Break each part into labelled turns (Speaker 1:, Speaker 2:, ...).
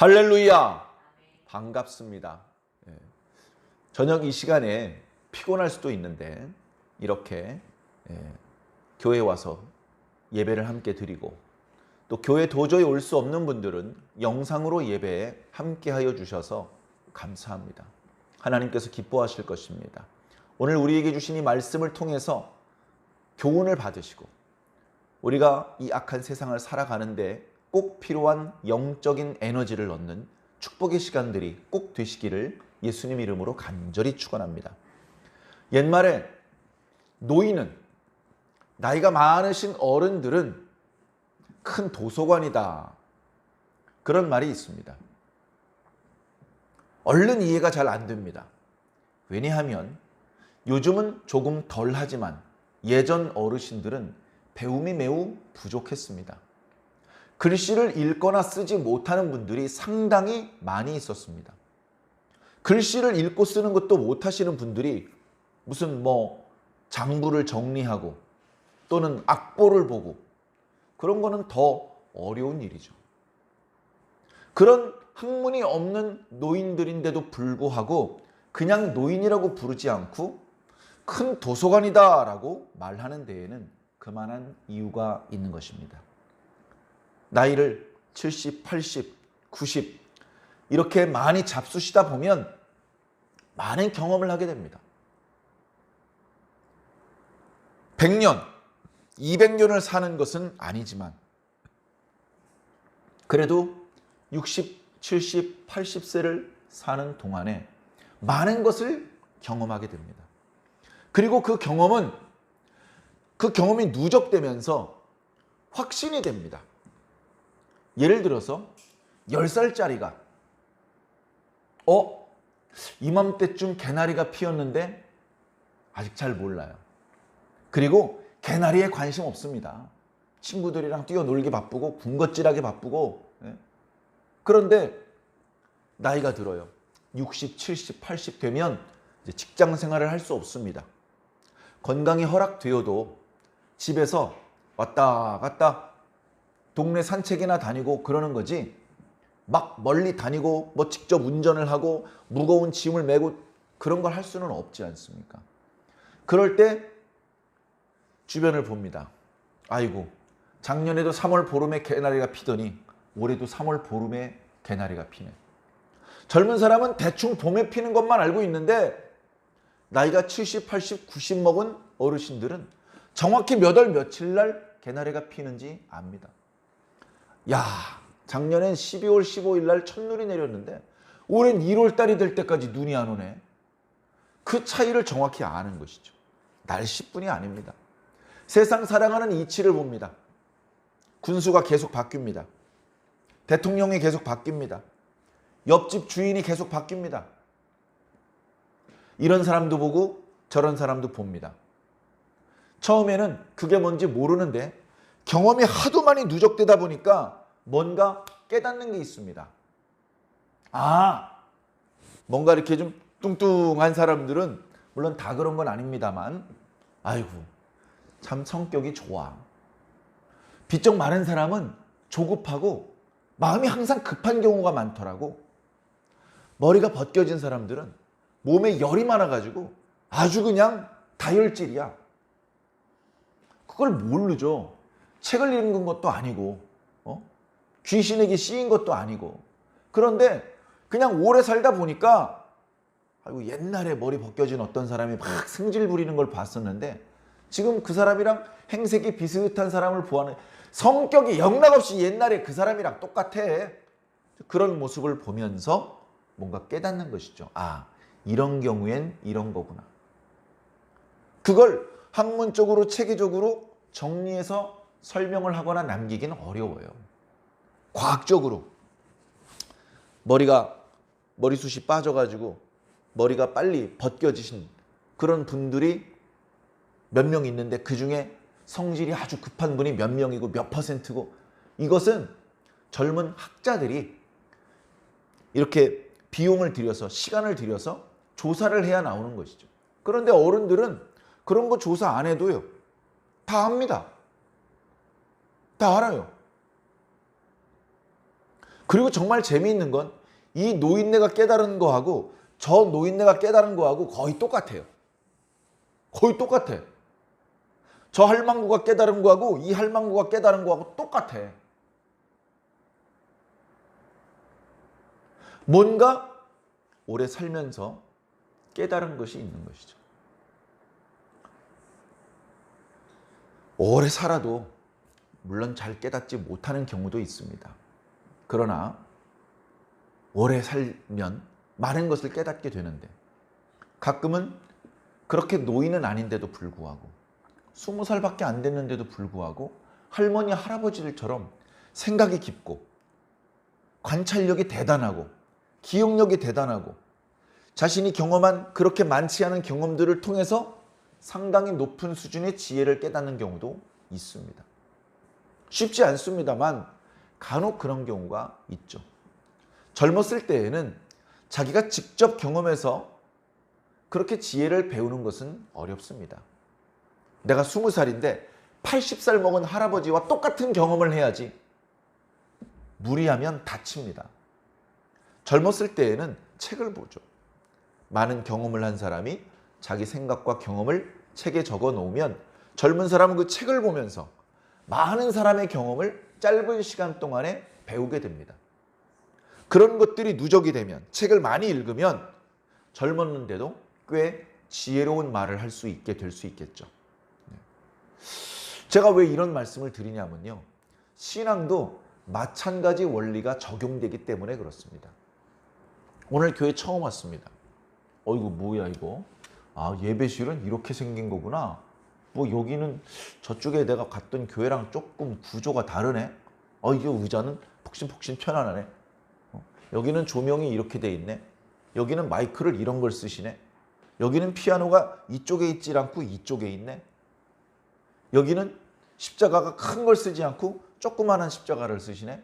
Speaker 1: 할렐루야! 반갑습니다. 저녁 이 시간에 피곤할 수도 있는데 이렇게 교회에 와서 예배를 함께 드리고 또 교회 도저히 올 수 없는 분들은 영상으로 예배에 함께하여 주셔서 감사합니다. 하나님께서 기뻐하실 것입니다. 오늘 우리에게 주신 이 말씀을 통해서 교훈을 받으시고 우리가 이 악한 세상을 살아가는데 꼭 필요한 영적인 에너지를 얻는 축복의 시간들이 꼭 되시기를 예수님 이름으로 간절히 축원합니다. 옛말에 노인은, 나이가 많으신 어른들은 큰 도서관이다, 그런 말이 있습니다. 얼른 이해가 잘 안 됩니다. 왜냐하면 요즘은 조금 덜 하지만 예전 어르신들은 배움이 매우 부족했습니다. 글씨를 읽거나 쓰지 못하는 분들이 상당히 많이 있었습니다. 글씨를 읽고 쓰는 것도 못하시는 분들이 무슨 장부를 정리하고 또는 악보를 보고 그런 거는 더 어려운 일이죠. 그런 학문이 없는 노인들인데도 불구하고 그냥 노인이라고 부르지 않고 큰 도서관이다 라고 말하는 데에는 그만한 이유가 있는 것입니다. 나이를 70, 80, 90 이렇게 많이 잡수시다 보면 많은 경험을 하게 됩니다. 100년, 200년을 사는 것은 아니지만 그래도 60, 70, 80세를 사는 동안에 많은 것을 경험하게 됩니다. 그리고 그 경험이 누적되면서 확신이 됩니다. 예를 들어서 10살짜리가 이맘때쯤 개나리가 피었는데 아직 잘 몰라요. 그리고 개나리에 관심 없습니다. 친구들이랑 뛰어놀기 바쁘고 군것질하기 바쁘고. 그런데 나이가 들어요. 60, 70, 80 되면 이제 직장 생활을 할 수 없습니다. 건강이 허락되어도 집에서 왔다 갔다 동네 산책이나 다니고 그러는 거지 막 멀리 다니고 직접 운전을 하고 무거운 짐을 메고 그런 걸 할 수는 없지 않습니까? 그럴 때 주변을 봅니다. 아이고, 작년에도 3월 보름에 개나리가 피더니 올해도 3월 보름에 개나리가 피네. 젊은 사람은 대충 봄에 피는 것만 알고 있는데 나이가 70, 80, 90 먹은 어르신들은 정확히 몇 월 며칠 날 개나리가 피는지 압니다. 작년엔 12월 15일 날 첫눈이 내렸는데 올해는 1월 달이 될 때까지 눈이 안 오네. 그 차이를 정확히 아는 것이죠. 날씨뿐이 아닙니다. 세상 살아가는 이치를 봅니다. 군수가 계속 바뀝니다. 대통령이 계속 바뀝니다. 옆집 주인이 계속 바뀝니다. 이런 사람도 보고 저런 사람도 봅니다. 처음에는 그게 뭔지 모르는데 경험이 하도 많이 누적되다 보니까 뭔가 깨닫는 게 있습니다. 뭔가 이렇게 좀 뚱뚱한 사람들은 물론 다 그런 건 아닙니다만 아이고, 참 성격이 좋아. 비쩍 마른 사람은 조급하고 마음이 항상 급한 경우가 많더라고. 머리가 벗겨진 사람들은 몸에 열이 많아가지고 아주 그냥 다혈질이야. 그걸 모르죠. 책을 읽은 것도 아니고 귀신에게 씌인 것도 아니고. 그런데 그냥 오래 살다 보니까 아이고, 옛날에 머리 벗겨진 어떤 사람이 막 승질 부리는 걸 봤었는데 지금 그 사람이랑 행색이 비슷한 사람을 보아하는 성격이 영락없이 옛날에 그 사람이랑 똑같아. 그런 모습을 보면서 뭔가 깨닫는 것이죠. 이런 경우엔 이런 거구나. 그걸 학문적으로 체계적으로 정리해서 설명을 하거나 남기기는 어려워요. 과학적으로 머리숱이 빠져가지고 머리가 빨리 벗겨지신 그런 분들이 몇 명 있는데 그중에 성질이 아주 급한 분이 몇 명이고 몇 %고, 이것은 젊은 학자들이 이렇게 비용을 들여서 시간을 들여서 조사를 해야 나오는 것이죠. 그런데 어른들은 그런 거 조사 안 해도요, 다 압니다. 다 알아요. 그리고 정말 재미있는 건 이 노인네가 깨달은 거하고 저 노인네가 깨달은 거하고 거의 똑같아요. 거의 똑같아. 저 할망구가 깨달은 거하고 이 할망구가 깨달은 거하고 똑같아. 뭔가 오래 살면서 깨달은 것이 있는 것이죠. 오래 살아도 물론 잘 깨닫지 못하는 경우도 있습니다. 그러나 오래 살면 많은 것을 깨닫게 되는데 가끔은 그렇게 노인은 아닌데도 불구하고 20살밖에 안 됐는데도 불구하고 할머니 할아버지들처럼 생각이 깊고 관찰력이 대단하고 기억력이 대단하고 자신이 경험한 그렇게 많지 않은 경험들을 통해서 상당히 높은 수준의 지혜를 깨닫는 경우도 있습니다. 쉽지 않습니다만 간혹 그런 경우가 있죠. 젊었을 때에는 자기가 직접 경험해서 그렇게 지혜를 배우는 것은 어렵습니다. 내가 20살인데 80살 먹은 할아버지와 똑같은 경험을 해야지. 무리하면 다칩니다. 젊었을 때에는 책을 보죠. 많은 경험을 한 사람이 자기 생각과 경험을 책에 적어 놓으면 젊은 사람은 그 책을 보면서 많은 사람의 경험을 짧은 시간 동안에 배우게 됩니다. 그런 것들이 누적이 되면 책을 많이 읽으면 젊었는데도 꽤 지혜로운 말을 할 수 있게 될 수 있겠죠. 제가 왜 이런 말씀을 드리냐면요. 신앙도 마찬가지 원리가 적용되기 때문에 그렇습니다. 오늘 교회 처음 왔습니다. 이거 뭐야 이거? 아, 예배실은 이렇게 생긴 거구나. 뭐 여기는 저쪽에 내가 갔던 교회랑 조금 구조가 다르네. 이게 의자는 폭신폭신 편안하네. 여기는 조명이 이렇게 돼 있네. 여기는 마이크를 이런 걸 쓰시네. 여기는 피아노가 이쪽에 있지 않고 이쪽에 있네. 여기는 십자가가 큰 걸 쓰지 않고 조그마한 십자가를 쓰시네.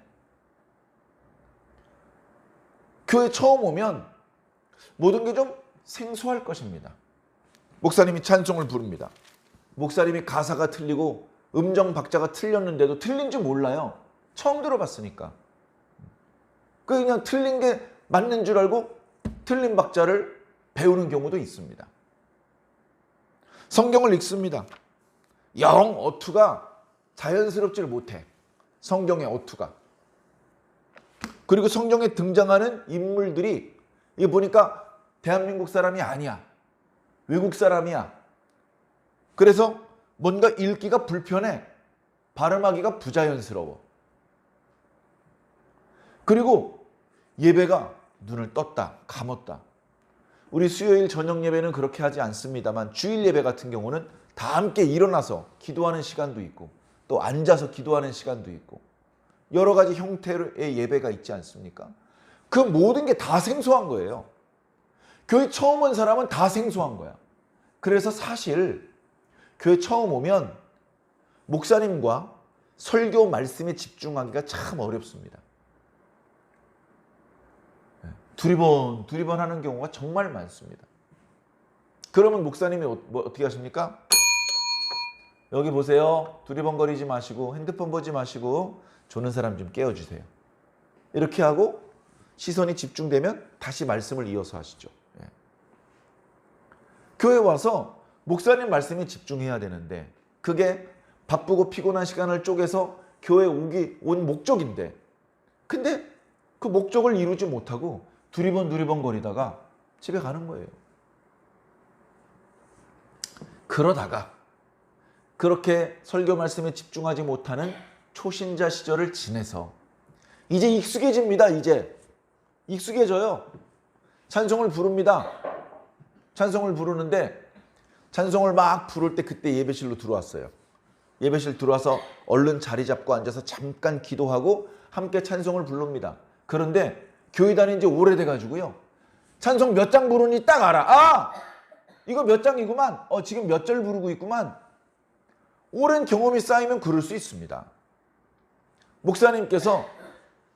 Speaker 1: 교회 처음 오면 모든 게 좀 생소할 것입니다. 목사님이 찬송을 부릅니다. 목사님이 가사가 틀리고 음정 박자가 틀렸는데도 틀린 줄 몰라요. 처음 들어봤으니까. 그냥 틀린 게 맞는 줄 알고 틀린 박자를 배우는 경우도 있습니다. 성경을 읽습니다. 영 어투가 자연스럽지를 못해. 성경의 어투가. 그리고 성경에 등장하는 인물들이 이게 보니까 대한민국 사람이 아니야. 외국 사람이야. 그래서 뭔가 읽기가 불편해. 발음하기가 부자연스러워. 그리고 예배가 눈을 떴다, 감았다. 우리 수요일 저녁 예배는 그렇게 하지 않습니다만 주일 예배 같은 경우는 다 함께 일어나서 기도하는 시간도 있고 또 앉아서 기도하는 시간도 있고 여러 가지 형태의 예배가 있지 않습니까? 그 모든 게 다 생소한 거예요. 교회 처음 온 사람은 다 생소한 거야. 그래서 사실 교회 처음 오면 목사님과 설교 말씀에 집중하기가 참 어렵습니다. 두리번 하는 경우가 정말 많습니다. 그러면 목사님이 어떻게 하십니까? 여기 보세요. 두리번거리지 마시고 핸드폰 보지 마시고 조는 사람 좀 깨워주세요. 이렇게 하고 시선이 집중되면 다시 말씀을 이어서 하시죠. 교회 와서 목사님 말씀에 집중해야 되는데 그게 바쁘고 피곤한 시간을 쪼개서 교회 온 목적인데 근데 그 목적을 이루지 못하고 두리번 거리다가 집에 가는 거예요. 그러다가 그렇게 설교 말씀에 집중하지 못하는 초신자 시절을 지내서 이제 익숙해집니다. 이제 익숙해져요. 찬송을 부릅니다. 찬송을 부르는데 찬송을 막 부를 때 그때 예배실로 들어왔어요. 예배실 들어와서 얼른 자리 잡고 앉아서 잠깐 기도하고 함께 찬송을 부릅니다. 그런데 교회 다닌 지 오래돼가지고요. 찬송 몇 장 부르니 딱 알아. 아! 이거 몇 장이구만. 지금 몇 절 부르고 있구만. 오랜 경험이 쌓이면 그럴 수 있습니다. 목사님께서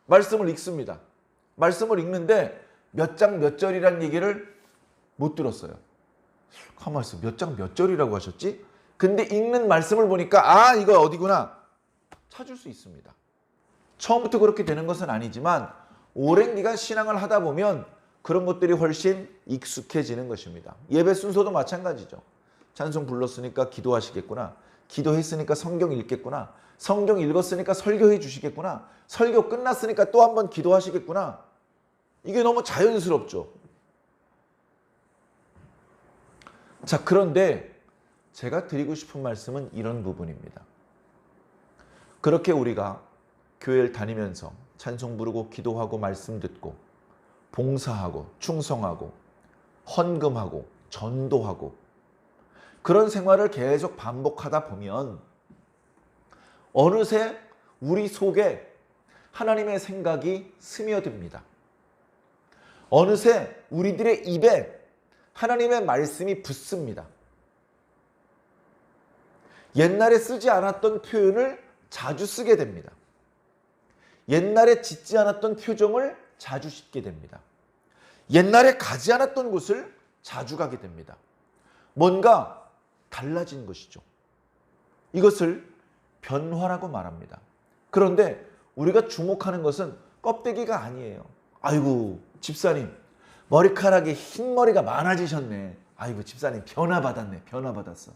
Speaker 1: 말씀을 읽습니다. 말씀을 읽는데 몇 장 몇 절이라는 얘기를 못 들었어요. 가만 있어. 몇 장 몇 절이라고 하셨지? 근데 읽는 말씀을 보니까 이거 어디구나 찾을 수 있습니다. 처음부터 그렇게 되는 것은 아니지만 오랜 기간 신앙을 하다 보면 그런 것들이 훨씬 익숙해지는 것입니다. 예배 순서도 마찬가지죠. 찬송 불렀으니까 기도하시겠구나. 기도했으니까 성경 읽겠구나. 성경 읽었으니까 설교해 주시겠구나. 설교 끝났으니까 또 한 번 기도하시겠구나. 이게 너무 자연스럽죠. 자, 그런데 제가 드리고 싶은 말씀은 이런 부분입니다. 그렇게 우리가 교회를 다니면서 찬송 부르고 기도하고 말씀 듣고 봉사하고 충성하고 헌금하고 전도하고 그런 생활을 계속 반복하다 보면 어느새 우리 속에 하나님의 생각이 스며듭니다. 어느새 우리들의 입에 하나님의 말씀이 붙습니다. 옛날에 쓰지 않았던 표현을 자주 쓰게 됩니다. 옛날에 짓지 않았던 표정을 자주 짓게 됩니다. 옛날에 가지 않았던 곳을 자주 가게 됩니다. 뭔가 달라진 것이죠. 이것을 변화라고 말합니다. 그런데 우리가 주목하는 것은 껍데기가 아니에요. 아이고 집사님 머리카락이 흰머리가 많아지셨네. 아이고 집사님 변화받았네. 변화받았어.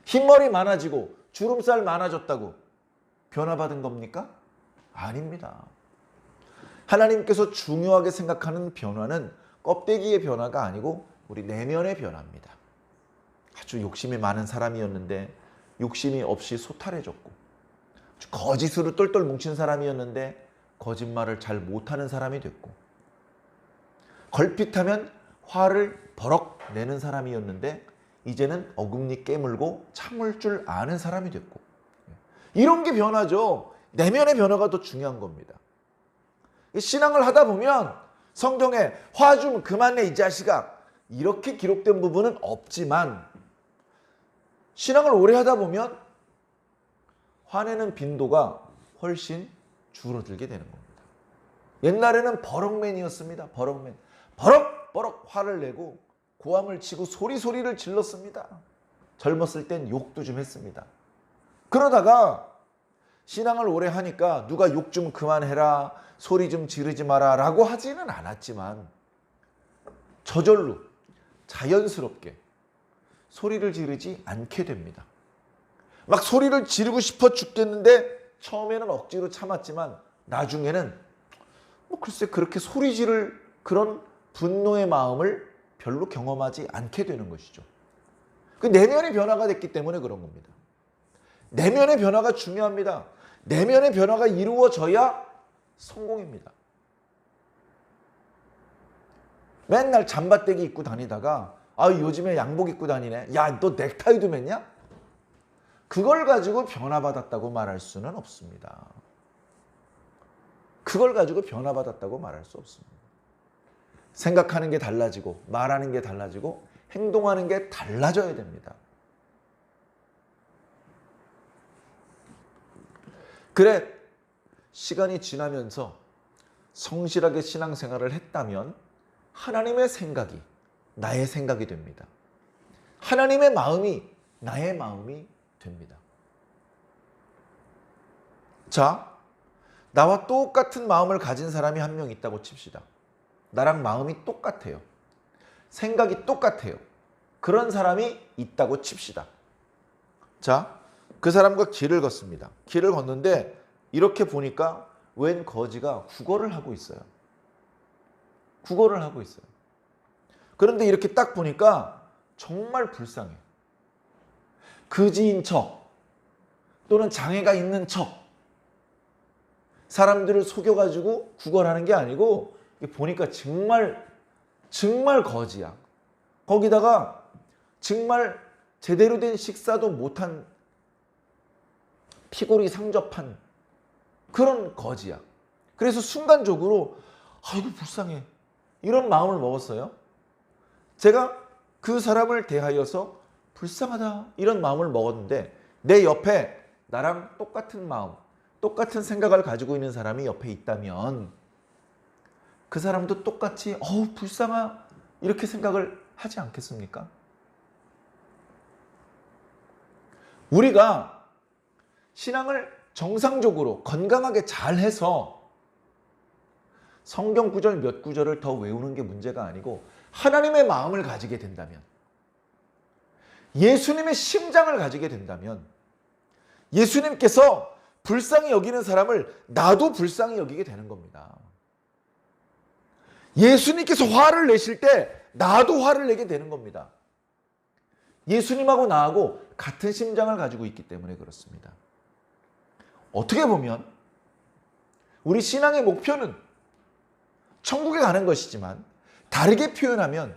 Speaker 1: 흰머리 많아지고 주름살 많아졌다고 변화받은 겁니까? 아닙니다. 하나님께서 중요하게 생각하는 변화는 껍데기의 변화가 아니고 우리 내면의 변화입니다. 아주 욕심이 많은 사람이었는데 욕심이 없이 소탈해졌고 거짓으로 똘똘 뭉친 사람이었는데 거짓말을 잘 못하는 사람이 됐고 걸핏하면 화를 버럭 내는 사람이었는데 이제는 어금니 깨물고 참을 줄 아는 사람이 됐고 이런 게 변화죠. 내면의 변화가 더 중요한 겁니다. 신앙을 하다 보면 성경에 화 좀 그만해 이 자식아 이렇게 기록된 부분은 없지만 신앙을 오래 하다 보면 화내는 빈도가 훨씬 줄어들게 되는 겁니다. 옛날에는 버럭맨이었습니다. 버럭맨. 버럭버럭 화를 내고 고함을 치고 소리소리를 질렀습니다. 젊었을 땐 욕도 좀 했습니다. 그러다가 신앙을 오래 하니까 누가 욕 좀 그만해라, 소리 좀 지르지 마라 라고 하지는 않았지만 저절로 자연스럽게 소리를 지르지 않게 됩니다. 막 소리를 지르고 싶어 죽겠는데 처음에는 억지로 참았지만 나중에는 글쎄 그렇게 소리 지를 그런 분노의 마음을 별로 경험하지 않게 되는 것이죠. 그 내면의 변화가 됐기 때문에 그런 겁니다. 내면의 변화가 중요합니다. 내면의 변화가 이루어져야 성공입니다. 맨날 잠바떼기 입고 다니다가 요즘에 양복 입고 다니네. 야, 너 넥타이도 맸냐? 그걸 가지고 변화받았다고 말할 수는 없습니다. 그걸 가지고 변화받았다고 말할 수 없습니다. 생각하는 게 달라지고 말하는 게 달라지고 행동하는 게 달라져야 됩니다. 그래 시간이 지나면서 성실하게 신앙생활을 했다면 하나님의 생각이 나의 생각이 됩니다. 하나님의 마음이 나의 마음이 됩니다. 자, 나와 똑같은 마음을 가진 사람이 한 명 있다고 칩시다. 나랑 마음이 똑같아요. 생각이 똑같아요. 그런 사람이 있다고 칩시다. 자, 그 사람과 길을 걷습니다. 길을 걷는데 이렇게 보니까 웬 거지가 국어를 하고 있어요. 국어를 하고 있어요. 그런데 이렇게 딱 보니까 정말 불쌍해. 거지인 척 또는 장애가 있는 척 사람들을 속여가지고 국어를 하는 게 아니고 보니까 정말 거지야. 거기다가 정말 제대로 된 식사도 못한 피골이 상접한 그런 거지야. 그래서 순간적으로 아이고 불쌍해 이런 마음을 먹었어요. 제가 그 사람을 대하여서 불쌍하다 이런 마음을 먹었는데 내 옆에 나랑 똑같은 마음 똑같은 생각을 가지고 있는 사람이 옆에 있다면 그 사람도 똑같이 불쌍하 이렇게 생각을 하지 않겠습니까? 우리가 신앙을 정상적으로 건강하게 잘해서 성경 구절 몇 구절을 더 외우는 게 문제가 아니고 하나님의 마음을 가지게 된다면, 예수님의 심장을 가지게 된다면, 예수님께서 불쌍히 여기는 사람을 나도 불쌍히 여기게 되는 겁니다. 예수님께서 화를 내실 때 나도 화를 내게 되는 겁니다. 예수님하고 나하고 같은 심장을 가지고 있기 때문에 그렇습니다. 어떻게 보면 우리 신앙의 목표는 천국에 가는 것이지만, 다르게 표현하면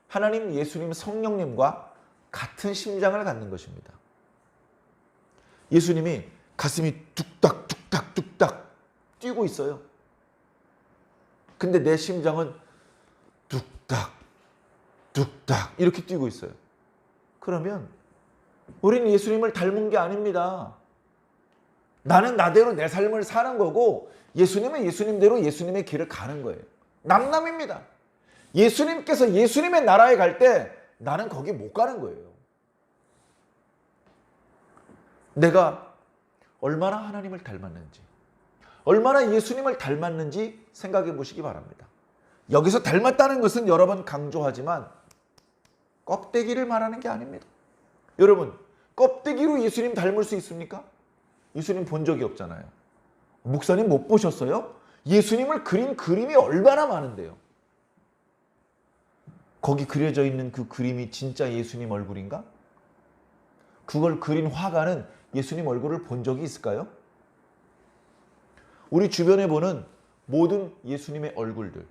Speaker 1: 하나님, 예수님, 성령님과 같은 심장을 갖는 것입니다. 예수님이 가슴이 뚝딱 뚝딱 뚝딱 뛰고 있어요. 근데 내 심장은 뚝딱 뚝딱 이렇게 뛰고 있어요. 그러면 우리는 예수님을 닮은 게 아닙니다. 나는 나대로 내 삶을 사는 거고, 예수님은 예수님대로 예수님의 길을 가는 거예요. 남남입니다. 예수님께서 예수님의 나라에 갈 때 나는 거기 못 가는 거예요. 내가 얼마나 하나님을 닮았는지, 얼마나 예수님을 닮았는지 생각해 보시기 바랍니다. 여기서 닮았다는 것은 여러 번 강조하지만 껍데기를 말하는 게 아닙니다. 여러분, 껍데기로 예수님 닮을 수 있습니까? 예수님 본 적이 없잖아요. 목사님 못 보셨어요? 예수님을 그린 그림이 얼마나 많은데요. 거기 그려져 있는 그 그림이 진짜 예수님 얼굴인가? 그걸 그린 화가는 예수님 얼굴을 본 적이 있을까요? 우리 주변에 보는 모든 예수님의 얼굴들,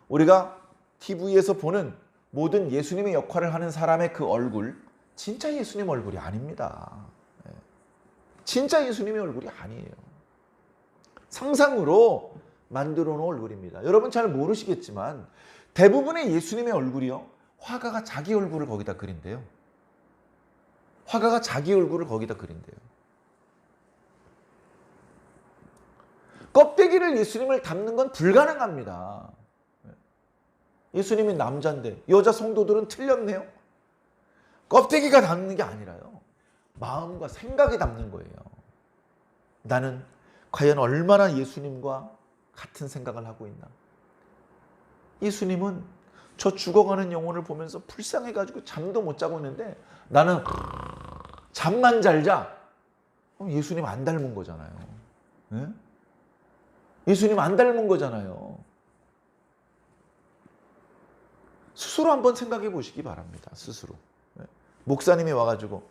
Speaker 1: 우리가 TV에서 보는 모든 예수님의 역할을 하는 사람의 그 얼굴, 진짜 예수님 얼굴이 아닙니다. 진짜 예수님의 얼굴이 아니에요. 상상으로 만들어 놓은 얼굴입니다. 여러분 잘 모르시겠지만 대부분의 예수님의 얼굴이요, 화가가 자기 얼굴을 거기다 그린대요. 화가가 자기 얼굴을 거기다 그린대요. 껍데기를 예수님을 닮는 건 불가능합니다. 예수님이 남자인데 여자 성도들은 틀렸네요. 껍데기가 닮는 게 아니라요, 마음과 생각이 닮는 거예요. 나는 과연 얼마나 예수님과 같은 생각을 하고 있나? 예수님은 저 죽어가는 영혼을 보면서 불쌍해가지고 잠도 못 자고 있는데 나는 잠만 잘 자. 예수님 안 닮은 거잖아요. 네? 예수님 안 닮은 거잖아요. 스스로 한번 생각해 보시기 바랍니다. 스스로. 네? 목사님이 와가지고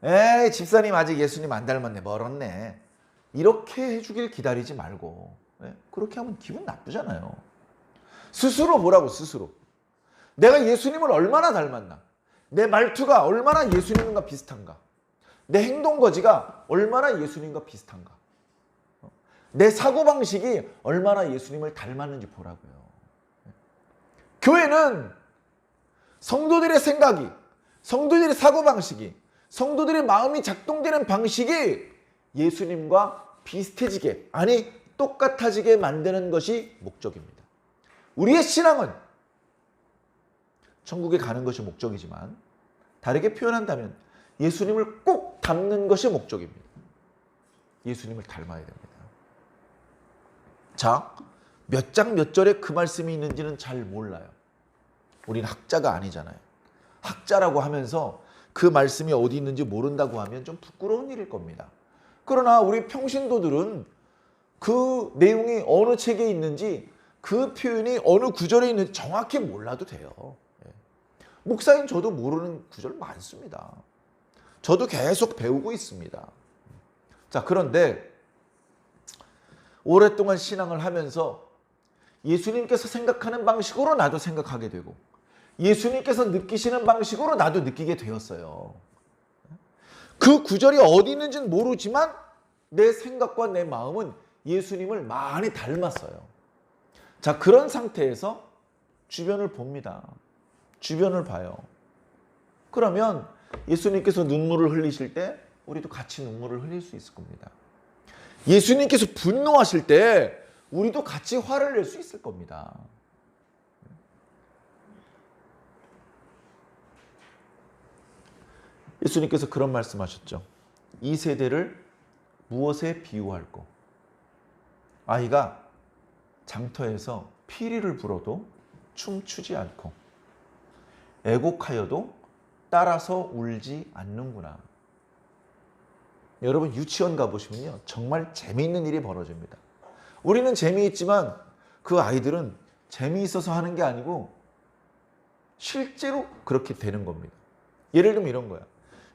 Speaker 1: 에이 집사님 아직 예수님 안 닮았네, 멀었네, 이렇게 해주길 기다리지 말고, 네? 그렇게 하면 기분 나쁘잖아요. 스스로 보라고. 스스로 내가 예수님을 얼마나 닮았나, 내 말투가 얼마나 예수님과 비슷한가, 내 행동거지가 얼마나 예수님과 비슷한가, 내 사고방식이 얼마나 예수님을 닮았는지 보라고요. 교회는 성도들의 생각이, 성도들의 사고방식이, 성도들의 마음이 작동되는 방식이 예수님과 비슷해지게, 아니 똑같아지게 만드는 것이 목적입니다. 우리의 신앙은 천국에 가는 것이 목적이지만, 다르게 표현한다면 예수님을 꼭 닮는 것이 목적입니다. 예수님을 닮아야 됩니다. 자, 몇 장 몇 절에 그 말씀이 있는지는 잘 몰라요. 우리는 학자가 아니잖아요. 학자라고 하면서 그 말씀이 어디 있는지 모른다고 하면 좀 부끄러운 일일 겁니다. 그러나 우리 평신도들은 그 내용이 어느 책에 있는지, 그 표현이 어느 구절에 있는지 정확히 몰라도 돼요. 목사인 저도 모르는 구절 많습니다. 저도 계속 배우고 있습니다. 자, 그런데 오랫동안 신앙을 하면서 예수님께서 생각하는 방식으로 나도 생각하게 되고, 예수님께서 느끼시는 방식으로 나도 느끼게 되었어요. 그 구절이 어디 있는지는 모르지만 내 생각과 내 마음은 예수님을 많이 닮았어요. 자, 그런 상태에서 주변을 봅니다. 주변을 봐요. 그러면 예수님께서 눈물을 흘리실 때 우리도 같이 눈물을 흘릴 수 있을 겁니다. 예수님께서 분노하실 때 우리도 같이 화를 낼 수 있을 겁니다. 예수님께서 그런 말씀하셨죠. 이 세대를 무엇에 비유할꼬? 아이가 장터에서 피리를 불어도 춤추지 않고 애곡하여도 따라서 울지 않는구나. 여러분 유치원 가보시면요, 정말 재미있는 일이 벌어집니다. 우리는 재미있지만 그 아이들은 재미있어서 하는 게 아니고 실제로 그렇게 되는 겁니다. 예를 들면 이런 거야.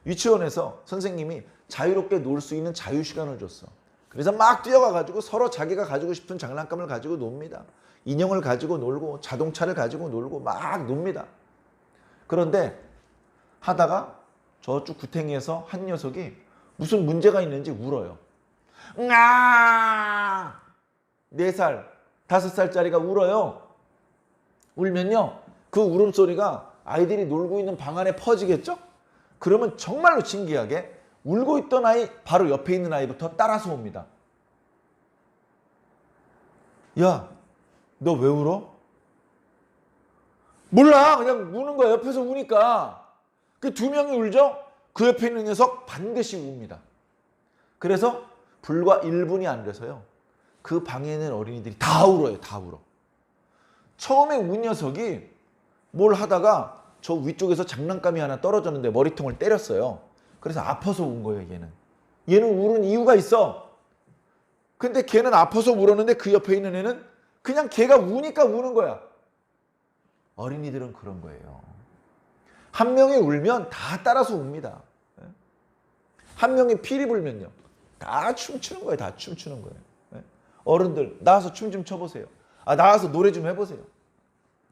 Speaker 1: 유치원에서 선생님이 자유롭게 놀 수 있는 자유시간을 줬어. 그래서 막 뛰어가가지고 서로 자기가 가지고 싶은 장난감을 가지고 놉니다. 인형을 가지고 놀고 자동차를 가지고 놀고 막 놉니다. 그런데 하다가 저쪽 구탱이에서 한 녀석이 무슨 문제가 있는지 울어요. 4살, 5살짜리가 울어요. 울면요, 그 울음소리가 아이들이 놀고 있는 방 안에 퍼지겠죠? 그러면 정말로 신기하게 울고 있던 아이 바로 옆에 있는 아이부터 따라서 옵니다. 야, 너 왜 울어? 몰라, 그냥 우는 거야. 옆에서 우니까. 그 2명이 울죠? 그 옆에 있는 녀석 반드시 웁니다. 그래서 불과 1분이 안 돼서요, 그 방에 있는 어린이들이 다 울어요. 다 울어. 처음에 운 녀석이 뭘 하다가 저 위쪽에서 장난감이 하나 떨어졌는데 머리통을 때렸어요. 그래서 아파서 운 거예요. 얘는 울은 이유가 있어. 근데 걔는 아파서 울었는데 그 옆에 있는 애는 그냥 걔가 우니까 우는 거야. 어린이들은 그런 거예요. 한 명이 울면 다 따라서 웁니다. 한 명이 피리 불면요, 다 춤추는 거예요. 다 춤추는 거예요. 어른들 나와서 춤 좀 춰보세요. 나와서 노래 좀 해보세요.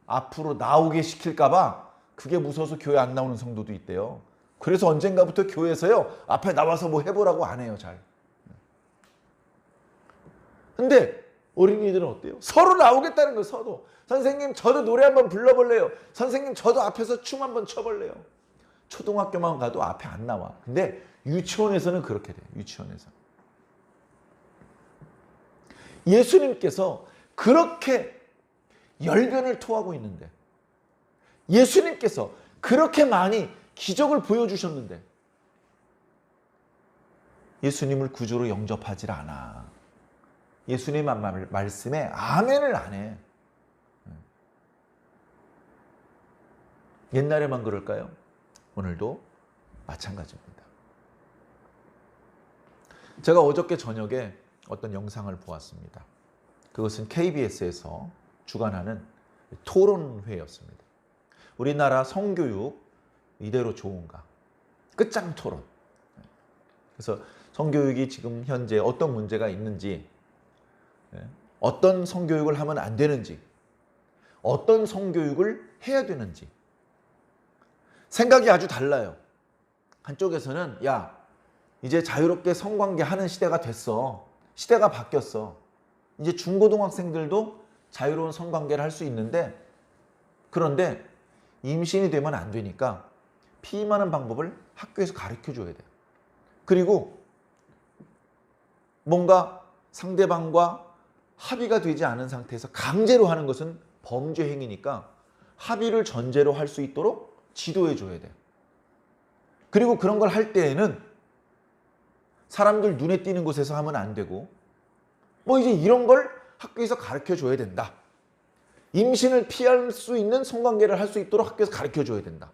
Speaker 1: 앞으로 나오게 시킬까봐 그게 무서워서 교회 안 나오는 성도도 있대요. 그래서 언젠가부터 교회에서요, 앞에 나와서 뭐 해보라고 안 해요. 잘. 근데 어린이들은 어때요? 서로 나오겠다는 거예요. 서로. 선생님 저도 노래 한번 불러볼래요. 선생님 저도 앞에서 춤 한번 춰볼래요. 초등학교만 가도 앞에 안 나와. 근데 유치원에서는 그렇게 돼요. 유치원에서. 예수님께서 그렇게 열변을 토하고 있는데, 예수님께서 그렇게 많이 기적을 보여주셨는데 예수님을 구주로 영접하지 않아. 예수님 말씀에 아멘을 안 해. 옛날에만 그럴까요? 오늘도 마찬가지입니다. 제가 어저께 저녁에 어떤 영상을 보았습니다. 그것은 KBS에서 주관하는 토론회였습니다. 우리나라 성교육 이대로 좋은가? 끝장 토론. 그래서 성교육이 지금 현재 어떤 문제가 있는지, 어떤 성교육을 하면 안 되는지, 어떤 성교육을 해야 되는지 생각이 아주 달라요. 한쪽에서는 야, 이제 자유롭게 성관계 하는 시대가 됐어. 시대가 바뀌었어. 이제 중고등학생들도 자유로운 성관계를 할 수 있는데, 그런데 임신이 되면 안 되니까 피임하는 방법을 학교에서 가르쳐줘야 돼요. 그리고 뭔가 상대방과 합의가 되지 않은 상태에서 강제로 하는 것은 범죄 행위니까 합의를 전제로 할 수 있도록 지도해 줘야 돼요. 그리고 그런 걸 할 때에는 사람들 눈에 띄는 곳에서 하면 안 되고, 뭐 이제 이런 걸 학교에서 가르쳐 줘야 된다. 임신을 피할 수 있는 성관계를 할 수 있도록 학교에서 가르쳐 줘야 된다.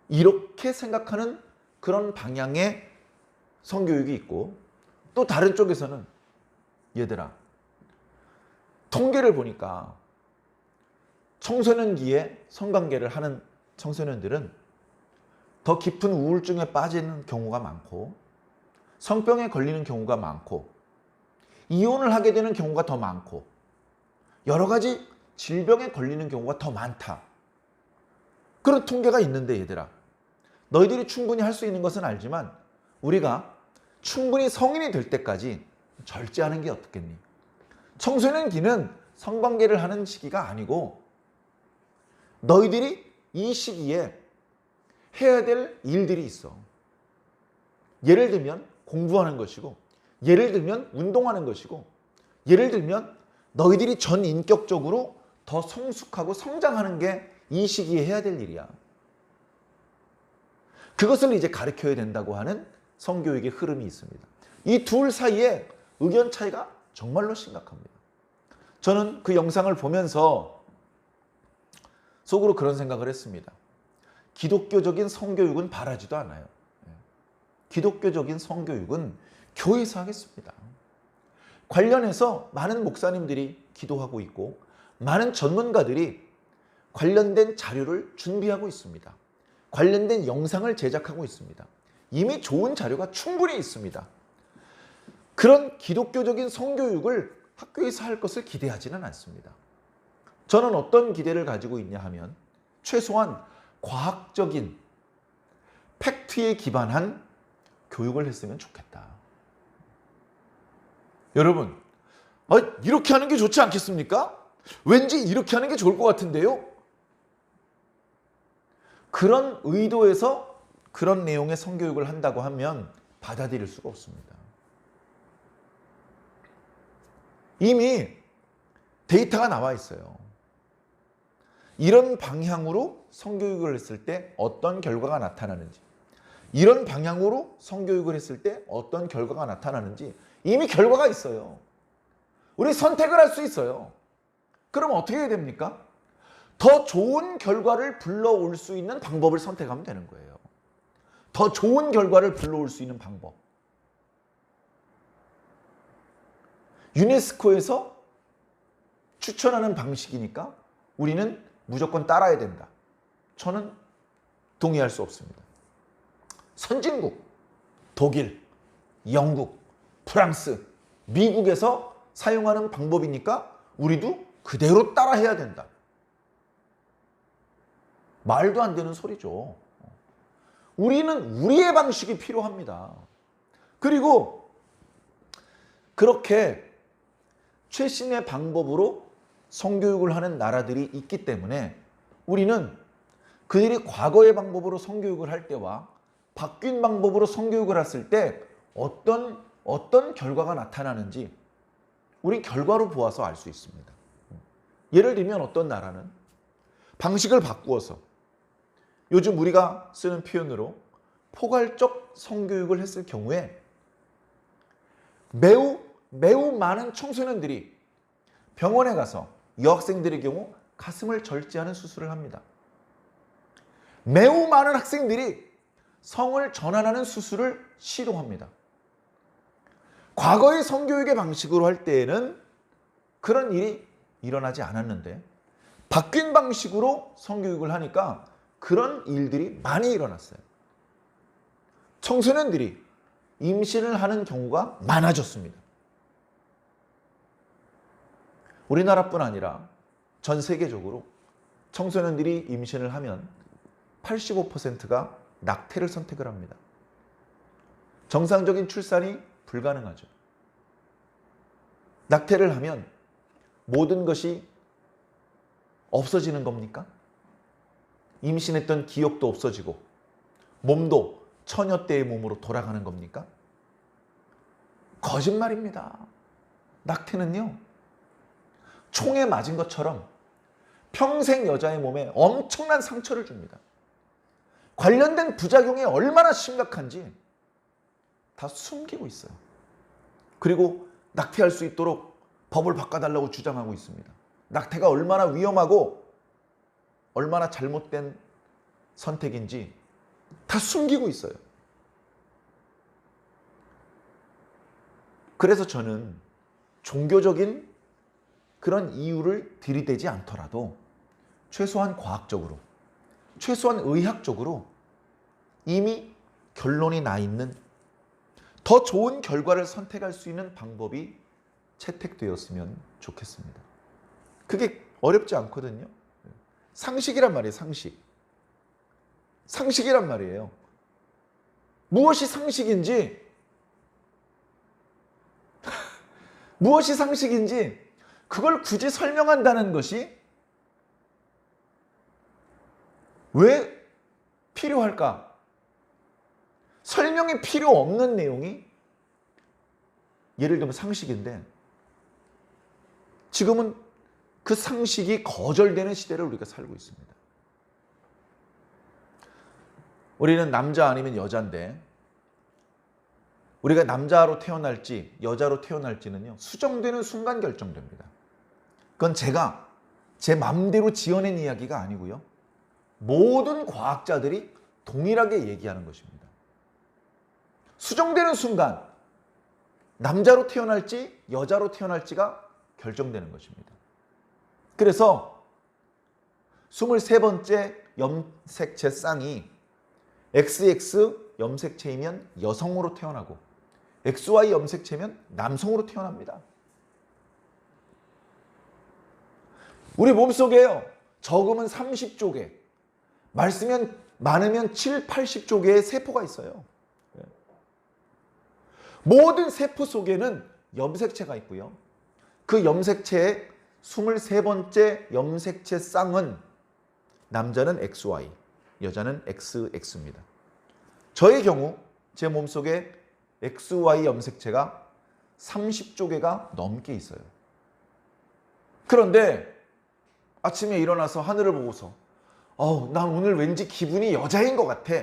Speaker 1: 이렇게 생각하는 그런 방향의 성교육이 있고, 또 다른 쪽에서는 얘들아, 통계를 보니까 청소년기에 성관계를 하는 청소년들은 더 깊은 우울증에 빠지는 경우가 많고, 성병에 걸리는 경우가 많고, 이혼을 하게 되는 경우가 더 많고, 여러 가지 질병에 걸리는 경우가 더 많다. 그런 통계가 있는데 얘들아, 너희들이 충분히 할 수 있는 것은 알지만 우리가 충분히 성인이 될 때까지 절제하는 게 어떻겠니? 청소년기는 성관계를 하는 시기가 아니고, 너희들이 이 시기에 해야 될 일들이 있어. 예를 들면 공부하는 것이고, 예를 들면 운동하는 것이고, 예를 들면 너희들이 전인격적으로 더 성숙하고 성장하는 게 이 시기에 해야 될 일이야. 그것을 이제 가르쳐야 된다고 하는 성교육의 흐름이 있습니다. 이 둘 사이에 의견 차이가 정말로 심각합니다. 저는 그 영상을 보면서 속으로 그런 생각을 했습니다. 기독교적인 성교육은 바라지도 않아요. 기독교적인 성교육은 교회에서 하겠습니다. 관련해서 많은 목사님들이 기도하고 있고 많은 전문가들이 관련된 자료를 준비하고 있습니다. 관련된 영상을 제작하고 있습니다. 이미 좋은 자료가 충분히 있습니다. 그런 기독교적인 성교육을 학교에서 할 것을 기대하지는 않습니다. 저는 어떤 기대를 가지고 있냐 하면 최소한 과학적인 팩트에 기반한 교육을 했으면 좋겠다. 여러분, 이렇게 하는 게 좋지 않겠습니까? 왠지 이렇게 하는 게 좋을 것 같은데요? 그런 의도에서 그런 내용의 성교육을 한다고 하면 받아들일 수가 없습니다. 이미 데이터가 나와 있어요. 이런 방향으로 성교육을 했을 때 어떤 결과가 나타나는지, 이런 방향으로 성교육을 했을 때 어떤 결과가 나타나는지 이미 결과가 있어요. 우리 선택을 할 수 있어요. 그럼 어떻게 해야 됩니까? 더 좋은 결과를 불러올 수 있는 방법을 선택하면 되는 거예요. 더 좋은 결과를 불러올 수 있는 방법. 유네스코에서 추천하는 방식이니까 우리는 무조건 따라야 된다. 저는 동의할 수 없습니다. 선진국, 독일, 영국, 프랑스, 미국에서 사용하는 방법이니까 우리도 그대로 따라해야 된다. 말도 안 되는 소리죠. 우리는 우리의 방식이 필요합니다. 그리고 그렇게 최신의 방법으로 성교육을 하는 나라들이 있기 때문에 우리는 그들이 과거의 방법으로 성교육을 할 때와 바뀐 방법으로 성교육을 했을 때 어떤 결과가 나타나는지 우리 결과로 보아서 알 수 있습니다. 예를 들면 어떤 나라는 방식을 바꾸어서 요즘 우리가 쓰는 표현으로 포괄적 성교육을 했을 경우에 매우 많은 청소년들이 병원에 가서 여학생들의 경우 가슴을 절제하는 수술을 합니다. 매우 많은 학생들이 성을 전환하는 수술을 시도합니다. 과거의 성교육의 방식으로 할 때에는 그런 일이 일어나지 않았는데 바뀐 방식으로 성교육을 하니까 그런 일들이 많이 일어났어요. 청소년들이 임신을 하는 경우가 많아졌습니다. 우리나라뿐 아니라 전 세계적으로 청소년들이 임신을 하면 85%가 낙태를 선택을 합니다. 정상적인 출산이 불가능하죠. 낙태를 하면 모든 것이 없어지는 겁니까? 임신했던 기억도 없어지고 몸도 처녀 때의 몸으로 돌아가는 겁니까? 거짓말입니다. 낙태는요, 총에 맞은 것처럼 평생 여자의 몸에 엄청난 상처를 줍니다. 관련된 부작용이 얼마나 심각한지 다 숨기고 있어요. 그리고 낙태할 수 있도록 법을 바꿔달라고 주장하고 있습니다. 낙태가 얼마나 위험하고 얼마나 잘못된 선택인지 다 숨기고 있어요. 그래서 저는 종교적인 그런 이유를 들이대지 않더라도 최소한 과학적으로, 최소한 의학적으로 이미 결론이 나 있는 더 좋은 결과를 선택할 수 있는 방법이 채택되었으면 좋겠습니다. 그게 어렵지 않거든요. 상식이란 말이에요, 상식. 상식이란 말이에요. 무엇이 상식인지, 무엇이 상식인지 그걸 굳이 설명한다는 것이 왜 필요할까? 설명이 필요 없는 내용이 예를 들면 상식인데 지금은 그 상식이 거절되는 시대를 우리가 살고 있습니다. 우리는 남자 아니면 여자인데 우리가 남자로 태어날지 여자로 태어날지는요, 수정되는 순간 결정됩니다. 그건 제가 제 맘대로 지어낸 이야기가 아니고요, 모든 과학자들이 동일하게 얘기하는 것입니다. 수정되는 순간 남자로 태어날지 여자로 태어날지가 결정되는 것입니다. 그래서 23번째 염색체 쌍이 XX 염색체이면 여성으로 태어나고 XY 염색체면 남성으로 태어납니다. 우리 몸속에요, 적으면 30조 개, 많으면 7, 80조 개의 세포가 있어요. 모든 세포 속에는 염색체가 있고요, 그 염색체의 23번째 염색체 쌍은 남자는 XY, 여자는 XX입니다. 저의 경우 제 몸속에 XY 염색체가 30조 개가 넘게 있어요. 그런데 아침에 일어나서 하늘을 보고서 난 오늘 왠지 기분이 여자인 것 같아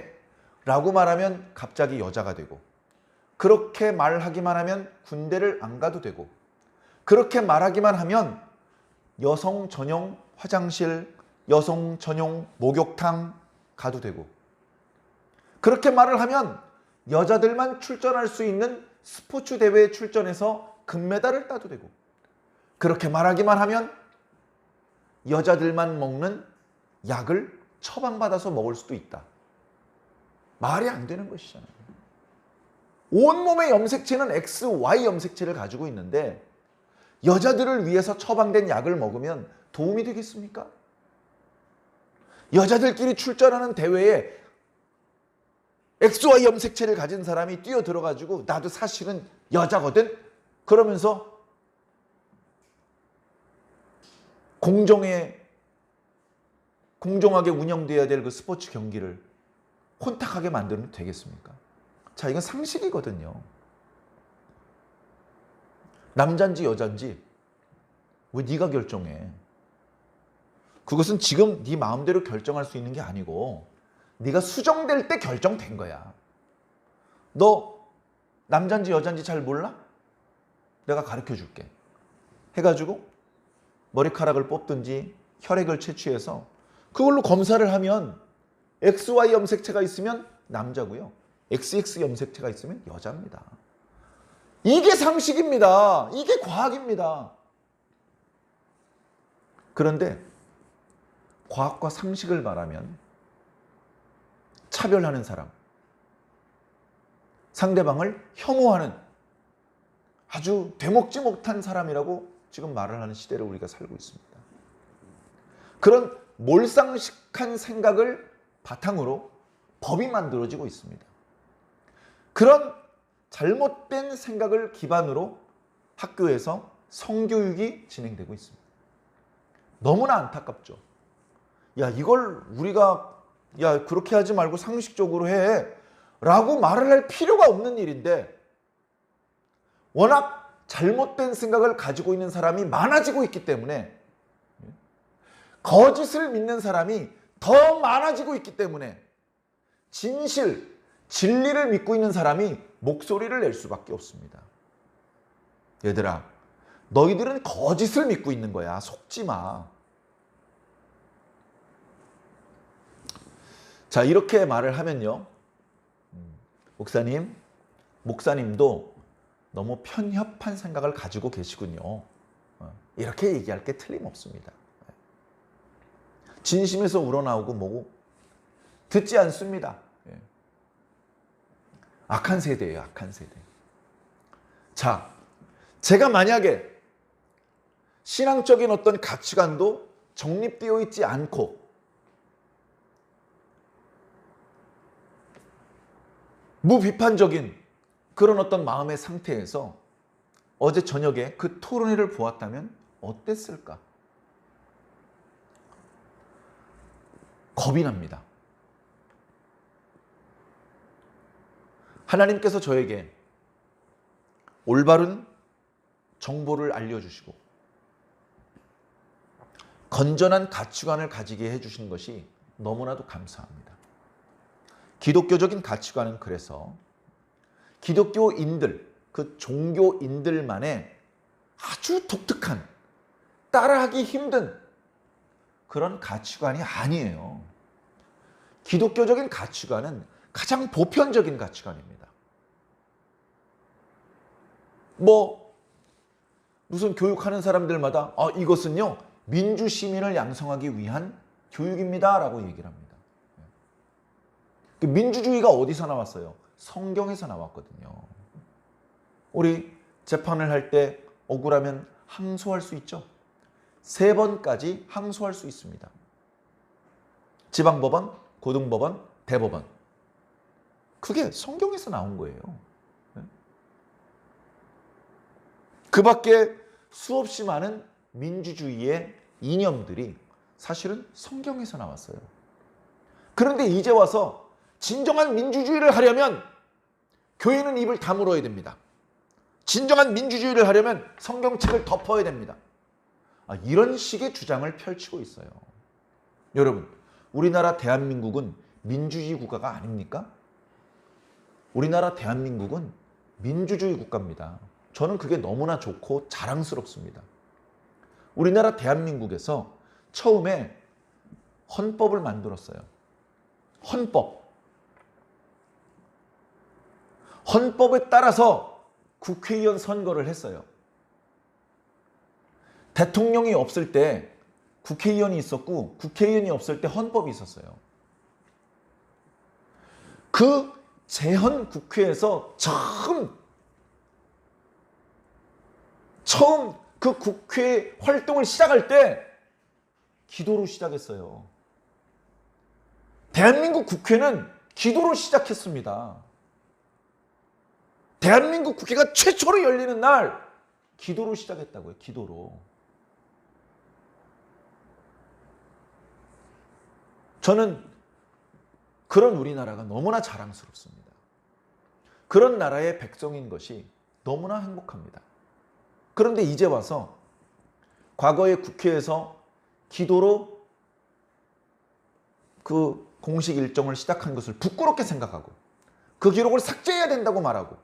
Speaker 1: 라고 말하면 갑자기 여자가 되고, 그렇게 말하기만 하면 군대를 안 가도 되고, 그렇게 말하기만 하면 여성 전용 화장실, 여성 전용 목욕탕 가도 되고, 그렇게 말을 하면 여자들만 출전할 수 있는 스포츠 대회에 출전해서 금메달을 따도 되고, 그렇게 말하기만 하면 여자들만 먹는 약을 처방받아서 먹을 수도 있다. 말이 안 되는 것이잖아요. 온몸의 염색체는 XY 염색체를 가지고 있는데 여자들을 위해서 처방된 약을 먹으면 도움이 되겠습니까? 여자들끼리 출전하는 대회에 XY 염색체를 가진 사람이 뛰어들어가지고 나도 사실은 여자거든? 그러면서 공정하게 운영돼야 될 그 스포츠 경기를 혼탁하게 만들면 되겠습니까? 자, 이건 상식이거든요. 남잔지 여잔지 왜 네가 결정해? 그것은 지금 네 마음대로 결정할 수 있는 게 아니고 네가 수정될 때 결정된 거야. 너 남잔지 여잔지 잘 몰라? 내가 가르쳐 줄게. 해가지고 머리카락을 뽑든지 혈액을 채취해서 그걸로 검사를 하면 XY 염색체가 있으면 남자고요, XX 염색체가 있으면 여자입니다. 이게 상식입니다. 이게 과학입니다. 그런데 과학과 상식을 말하면 차별하는 사람, 상대방을 혐오하는 아주 되먹지 못한 사람이라고 지금 말을 하는 시대를 우리가 살고 있습니다. 그런 몰상식한 생각을 바탕으로 법이 만들어지고 있습니다. 그런 잘못된 생각을 기반으로 학교에서 성교육이 진행되고 있습니다. 너무나 안타깝죠. 야, 이걸 우리가 그렇게 하지 말고 상식적으로 해 라고 말을 할 필요가 없는 일인데 워낙 잘못된 생각을 가지고 있는 사람이 많아지고 있기 때문에, 거짓을 믿는 사람이 더 많아지고 있기 때문에 진리를 믿고 있는 사람이 목소리를 낼 수밖에 없습니다. 얘들아, 너희들은 거짓을 믿고 있는 거야. 속지 마. 자, 이렇게 말을 하면요, 목사님도 너무 편협한 생각을 가지고 계시군요. 이렇게 얘기할 게 틀림없습니다. 진심에서 우러나오고 뭐고 듣지 않습니다. 악한 세대예요, 악한 세대. 자, 제가 만약에 신앙적인 어떤 가치관도 정립되어 있지 않고 무비판적인 그런 어떤 마음의 상태에서 어제 저녁에 그 토론회를 보았다면 어땠을까? 겁이 납니다. 하나님께서 저에게 올바른 정보를 알려주시고 건전한 가치관을 가지게 해주신 것이 너무나도 감사합니다. 기독교적인 가치관은 그래서 기독교인들, 그 종교인들만의 아주 독특한, 따라하기 힘든 그런 가치관이 아니에요. 기독교적인 가치관은 가장 보편적인 가치관입니다. 무슨 교육하는 사람들마다 이것은요 민주 시민을 양성하기 위한 교육입니다 라고 얘기를 합니다. 민주주의가 어디서 나왔어요? 성경에서 나왔거든요. 우리 재판을 할 때 억울하면 항소할 수 있죠. 3번까지 항소할 수 있습니다. 지방법원, 고등법원, 대법원. 그게 성경에서 나온 거예요. 그 밖에 수없이 많은 민주주의의 이념들이 사실은 성경에서 나왔어요. 그런데 이제 와서 진정한 민주주의를 하려면 교회는 입을 다물어야 됩니다. 진정한 민주주의를 하려면 성경책을 덮어야 됩니다. 이런 식의 주장을 펼치고 있어요. 여러분, 우리나라 대한민국은 민주주의 국가가 아닙니까? 우리나라 대한민국은 민주주의 국가입니다. 저는 그게 너무나 좋고 자랑스럽습니다. 우리나라 대한민국에서 처음에 헌법을 만들었어요. 헌법에 따라서 국회의원 선거를 했어요. 대통령이 없을 때 국회의원이 있었고 국회의원이 없을 때 헌법이 있었어요. 그 재헌 국회에서 처음 그 국회 활동을 시작할 때 기도로 시작했어요. 대한민국 국회는 기도로 시작했습니다. 대한민국 국회가 최초로 열리는 날 기도로 시작했다고요. 기도로. 저는 그런 우리나라가 너무나 자랑스럽습니다. 그런 나라의 백성인 것이 너무나 행복합니다. 그런데 이제 와서 과거의 국회에서 기도로 그 공식 일정을 시작한 것을 부끄럽게 생각하고 그 기록을 삭제해야 된다고 말하고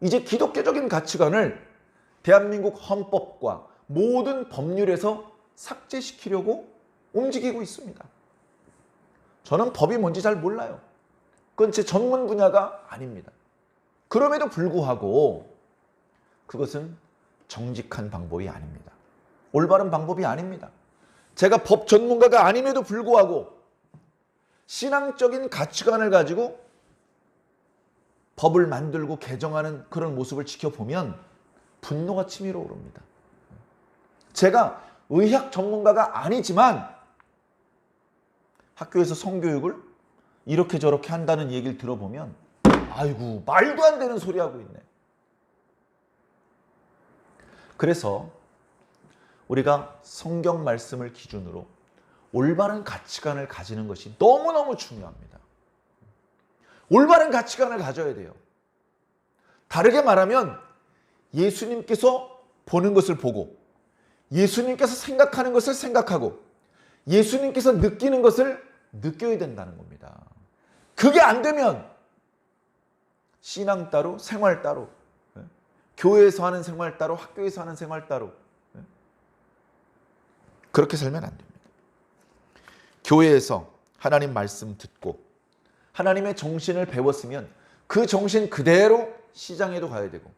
Speaker 1: 이제 기독교적인 가치관을 대한민국 헌법과 모든 법률에서 삭제시키려고 움직이고 있습니다. 저는 법이 뭔지 잘 몰라요. 그건 제 전문 분야가 아닙니다. 그럼에도 불구하고 그것은 정직한 방법이 아닙니다. 올바른 방법이 아닙니다. 제가 법 전문가가 아님에도 불구하고 신앙적인 가치관을 가지고 법을 만들고 개정하는 그런 모습을 지켜보면 분노가 치밀어 오릅니다. 제가 의학 전문가가 아니지만 학교에서 성교육을 이렇게 저렇게 한다는 얘기를 들어보면 아이고 말도 안 되는 소리 하고 있네. 그래서 우리가 성경 말씀을 기준으로 올바른 가치관을 가지는 것이 너무너무 중요합니다. 올바른 가치관을 가져야 돼요. 다르게 말하면 예수님께서 보는 것을 보고 예수님께서 생각하는 것을 생각하고 예수님께서 느끼는 것을 느껴야 된다는 겁니다. 그게 안 되면 신앙 따로 생활 따로 교회에서 하는 생활 따로 학교에서 하는 생활 따로 그렇게 살면 안 됩니다. 교회에서 하나님 말씀 듣고 하나님의 정신을 배웠으면 그 정신 그대로 시장에도 가야 되고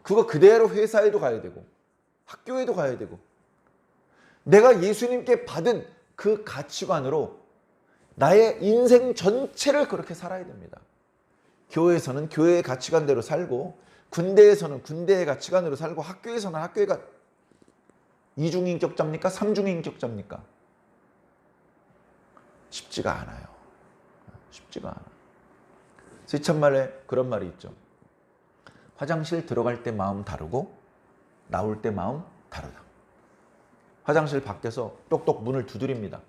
Speaker 1: 그거 그대로 회사에도 가야 되고 학교에도 가야 되고 내가 예수님께 받은 그 가치관으로 나의 인생 전체를 그렇게 살아야 됩니다. 교회에서는 교회의 가치관대로 살고 군대에서는 군대의 가치관으로 살고 학교에서는 학교의 이중인격자입니까? 삼중인격자입니까? 쉽지가 않아요. 쉽지가 않아. 세찬말에 그런 말이 있죠. 화장실 들어갈 때 마음 다르고 나올 때 마음 다르다. 화장실 밖에서 똑똑 문을 두드립니다.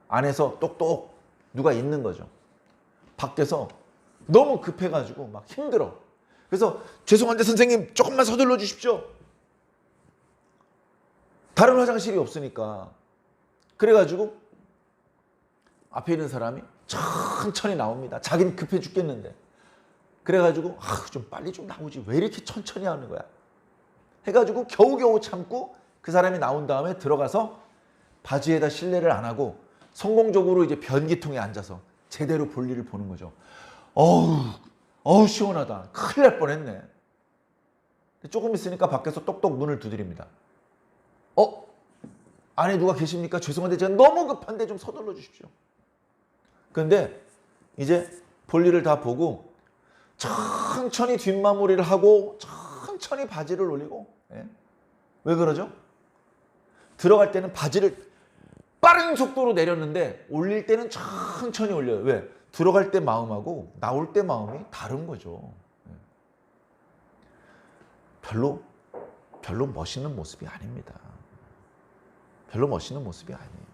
Speaker 1: 안에서 똑똑 누가 있는 거죠. 밖에서 너무 급해가지고 막 힘들어. 그래서 죄송한데 선생님 조금만 서둘러 주십시오. 다른 화장실이 없으니까. 그래가지고 앞에 있는 사람이 천천히 나옵니다. 자기는 급해 죽겠는데. 그래가지고 좀 빨리 좀 나오지 왜 이렇게 천천히 하는 거야 해가지고 겨우겨우 참고 그 사람이 나온 다음에 들어가서 바지에다 실내를 안 하고 성공적으로 이제 변기통에 앉아서 제대로 볼일을 보는 거죠. 어우 시원하다. 큰일 날 뻔했네. 조금 있으니까 밖에서 똑똑 문을 두드립니다. 안에 누가 계십니까? 죄송한데 제가 너무 급한데 좀 서둘러 주십시오. 그런데 이제 볼일을 다 보고 천천히 뒷마무리를 하고 천천히 바지를 올리고 왜 그러죠? 들어갈 때는 바지를 빠른 속도로 내렸는데 올릴 때는 천천히 올려요. 왜? 들어갈 때 마음하고 나올 때 마음이 다른 거죠. 별로 멋있는 모습이 아닙니다. 별로 멋있는 모습이 아니에요.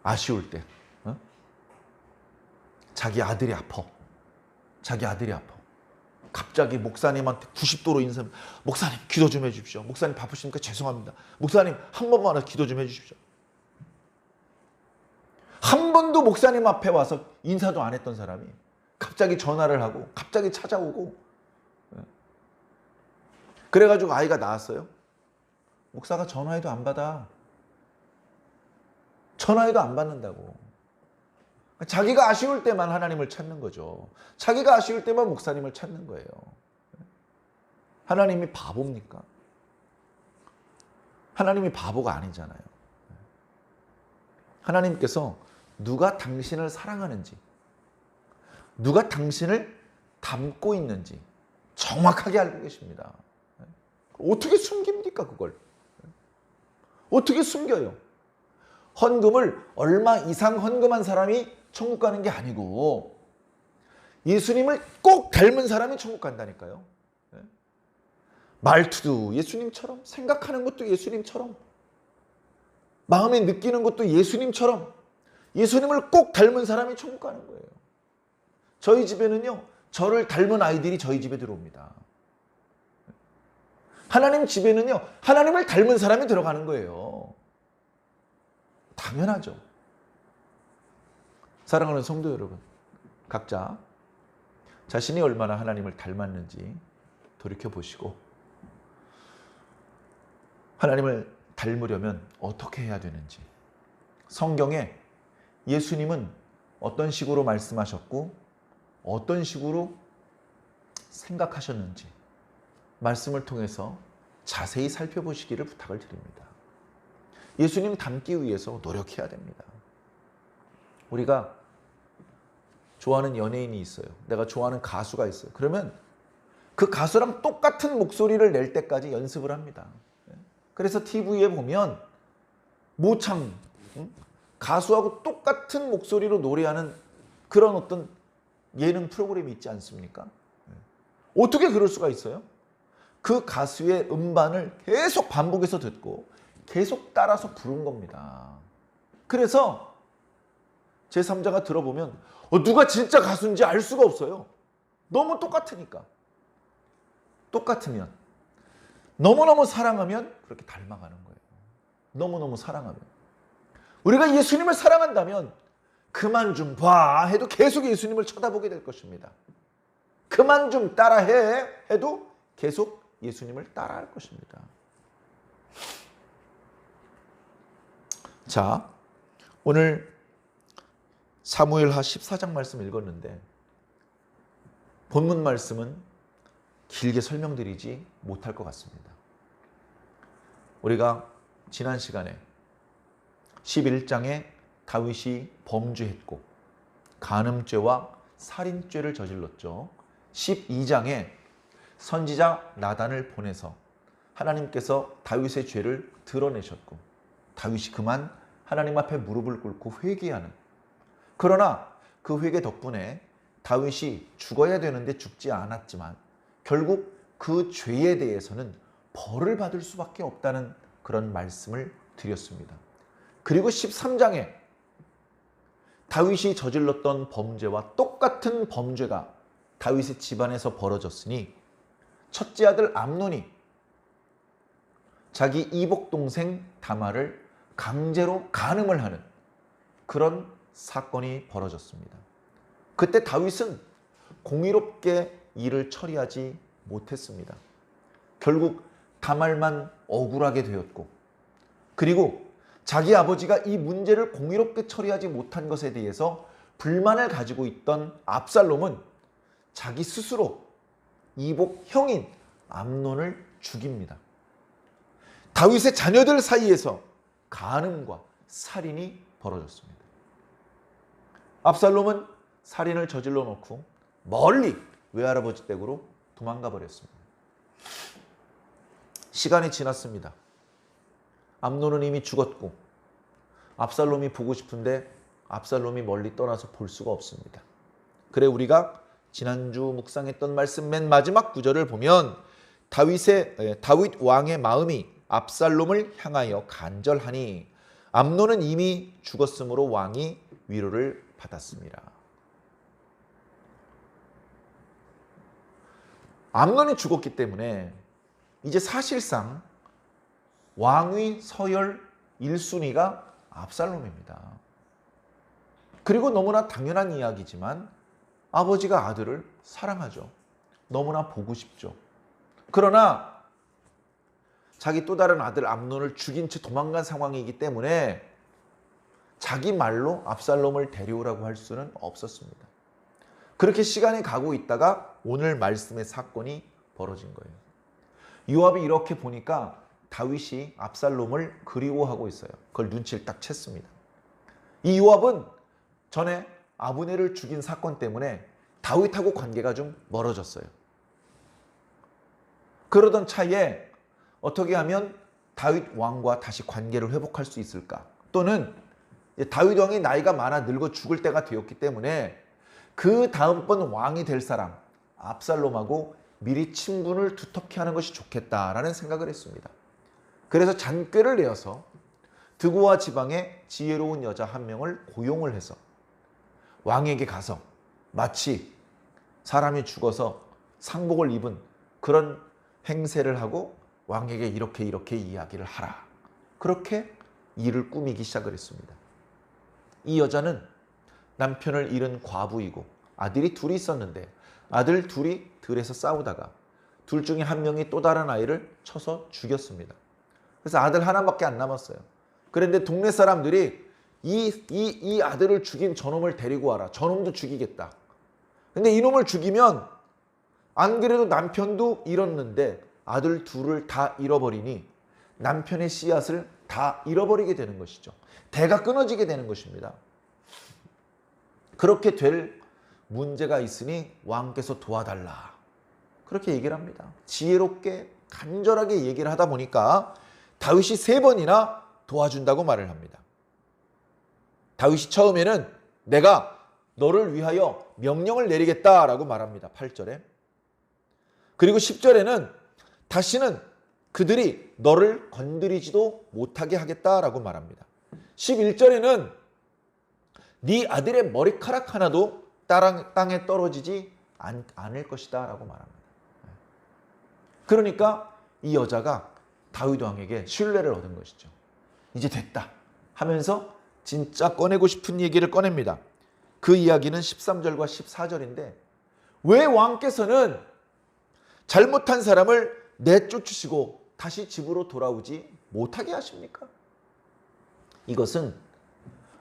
Speaker 1: 아쉬울 때 자기 아들이 아파. 갑자기 목사님한테 90도로 인사. 목사님 기도 좀 해주십시오. 목사님 바쁘십니까? 죄송합니다. 목사님 한 번만 기도 좀 해주십시오. 한 번도 목사님 앞에 와서 인사도 안 했던 사람이 갑자기 전화를 하고 갑자기 찾아오고 그래가지고 아이가 낳았어요. 목사가 전화해도 안 받아. 전화해도 안 받는다고. 자기가 아쉬울 때만 하나님을 찾는 거죠. 자기가 아쉬울 때만 목사님을 찾는 거예요. 하나님이 바보입니까? 하나님이 바보가 아니잖아요. 하나님께서 누가 당신을 사랑하는지, 누가 당신을 닮고 있는지 정확하게 알고 계십니다. 어떻게 숨깁니까, 그걸? 어떻게 숨겨요? 헌금을 얼마 이상 헌금한 사람이 천국 가는 게 아니고 예수님을 꼭 닮은 사람이 천국 간다니까요. 말투도 예수님처럼, 생각하는 것도 예수님처럼, 마음에 느끼는 것도 예수님처럼 예수님을 꼭 닮은 사람이 천국 가는 거예요. 저희 집에는요, 저를 닮은 아이들이 저희 집에 들어옵니다. 하나님 집에는요, 하나님을 닮은 사람이 들어가는 거예요. 당연하죠. 사랑하는 성도 여러분, 각자 자신이 얼마나 하나님을 닮았는지 돌이켜보시고 하나님을 닮으려면 어떻게 해야 되는지, 성경에 예수님은 어떤 식으로 말씀하셨고 어떤 식으로 생각하셨는지 말씀을 통해서 자세히 살펴보시기를 부탁을 드립니다. 예수님 닮기 위해서 노력해야 됩니다. 우리가 좋아하는 연예인이 있어요. 내가 좋아하는 가수가 있어요. 그러면 그 가수랑 똑같은 목소리를 낼 때까지 연습을 합니다. 그래서 TV에 보면 모창, 가수하고 똑같은 목소리로 노래하는 그런 어떤 예능 프로그램이 있지 않습니까? 어떻게 그럴 수가 있어요? 그 가수의 음반을 계속 반복해서 듣고 계속 따라서 부른 겁니다. 그래서 제3자가 들어보면 누가 진짜 가수인지 알 수가 없어요. 너무 똑같으니까. 똑같으면, 너무너무 사랑하면 그렇게 닮아가는 거예요. 너무너무 사랑하면. 우리가 예수님을 사랑한다면 그만 좀 봐 해도 계속 예수님을 쳐다보게 될 것입니다. 그만 좀 따라해 해도 계속 예수님을 따라할 것입니다. 자, 오늘 사무엘하 14장 말씀 읽었는데 본문 말씀은 길게 설명드리지 못할 것 같습니다. 우리가 지난 시간에 11장에 다윗이 범죄했고 간음죄와 살인죄를 저질렀죠. 12장에 선지자 나단을 보내서 하나님께서 다윗의 죄를 드러내셨고 다윗이 그만 하나님 앞에 무릎을 꿇고 회개하는, 그러나 그 회개 덕분에 다윗이 죽어야 되는데 죽지 않았지만 결국 그 죄에 대해서는 벌을 받을 수밖에 없다는 그런 말씀을 드렸습니다. 그리고 13장에 다윗이 저질렀던 범죄와 똑같은 범죄가 다윗의 집안에서 벌어졌으니 첫째 아들 암논이 자기 이복 동생 다말을 강제로 간음을 하는 그런 사건이 벌어졌습니다. 그때 다윗은 공의롭게 일을 처리하지 못했습니다. 결국 다말만 억울하게 되었고, 그리고 자기 아버지가 이 문제를 공의롭게 처리하지 못한 것에 대해서 불만을 가지고 있던 압살롬은 자기 스스로 이복 형인 암논을 죽입니다. 다윗의 자녀들 사이에서 간음과 살인이 벌어졌습니다. 압살롬은 살인을 저질러 놓고 멀리 외할아버지 댁으로 도망가 버렸습니다. 시간이 지났습니다. 암논은 이미 죽었고 압살롬이 보고 싶은데 압살롬이 멀리 떠나서 볼 수가 없습니다. 그래 우리가 지난주 묵상했던 말씀 맨 마지막 구절을 보면 다윗 왕의 마음이 압살롬을 향하여 간절하니 암논은 이미 죽었으므로 왕이 위로를 받았습니다. 암논이 죽었기 때문에 이제 사실상 왕위 서열 1순위가 압살롬입니다. 그리고 너무나 당연한 이야기지만 아버지가 아들을 사랑하죠. 너무나 보고 싶죠. 그러나 자기 또 다른 아들 암논을 죽인 채 도망간 상황이기 때문에 자기 말로 압살롬을 데려오라고 할 수는 없었습니다. 그렇게 시간이 가고 있다가 오늘 말씀의 사건이 벌어진 거예요. 요압이 이렇게 보니까 다윗이 압살롬을 그리워하고 있어요. 그걸 눈치를 딱 챘습니다. 이 요압은 전에 아브넬을 죽인 사건 때문에 다윗하고 관계가 좀 멀어졌어요. 그러던 차에 어떻게 하면 다윗 왕과 다시 관계를 회복할 수 있을까? 또는 다윗 왕이 나이가 많아 늙어 죽을 때가 되었기 때문에 그 다음번 왕이 될 사람 압살롬하고 미리 친분을 두텁게 하는 것이 좋겠다라는 생각을 했습니다. 그래서 잔꾀를 내어서 드고아 지방에 지혜로운 여자 한 명을 고용을 해서 왕에게 가서 마치 사람이 죽어서 상복을 입은 그런 행세를 하고 왕에게 이렇게 이야기를 하라. 그렇게 일을 꾸미기 시작을 했습니다. 이 여자는 남편을 잃은 과부이고 아들이 둘이 있었는데 아들 둘이 들에서 싸우다가 둘 중에 한 명이 또 다른 아이를 쳐서 죽였습니다. 그래서 아들 하나밖에 안 남았어요. 그런데 동네 사람들이 이 아들을 죽인 저놈을 데리고 와라. 저놈도 죽이겠다. 근데 이놈을 죽이면 안 그래도 남편도 잃었는데 아들 둘을 다 잃어버리니 남편의 씨앗을 다 잃어버리게 되는 것이죠. 대가 끊어지게 되는 것입니다. 그렇게 될 문제가 있으니 왕께서 도와달라. 그렇게 얘기를 합니다. 지혜롭게 간절하게 얘기를 하다 보니까 다윗이 3번이나 도와준다고 말을 합니다. 다윗이 처음에는 내가 너를 위하여 명령을 내리겠다라고 말합니다. 8절에. 그리고 10절에는 다시는 그들이 너를 건드리지도 못하게 하겠다라고 말합니다. 11절에는 네 아들의 머리카락 하나도 땅에 떨어지지 않을 것이다 라고 말합니다. 그러니까 이 여자가 다윗 왕에게 신뢰를 얻은 것이죠. 이제 됐다 하면서 진짜 꺼내고 싶은 얘기를 꺼냅니다. 그 이야기는 13절과 14절인데 왜 왕께서는 잘못한 사람을 내쫓으시고 다시 집으로 돌아오지 못하게 하십니까? 이것은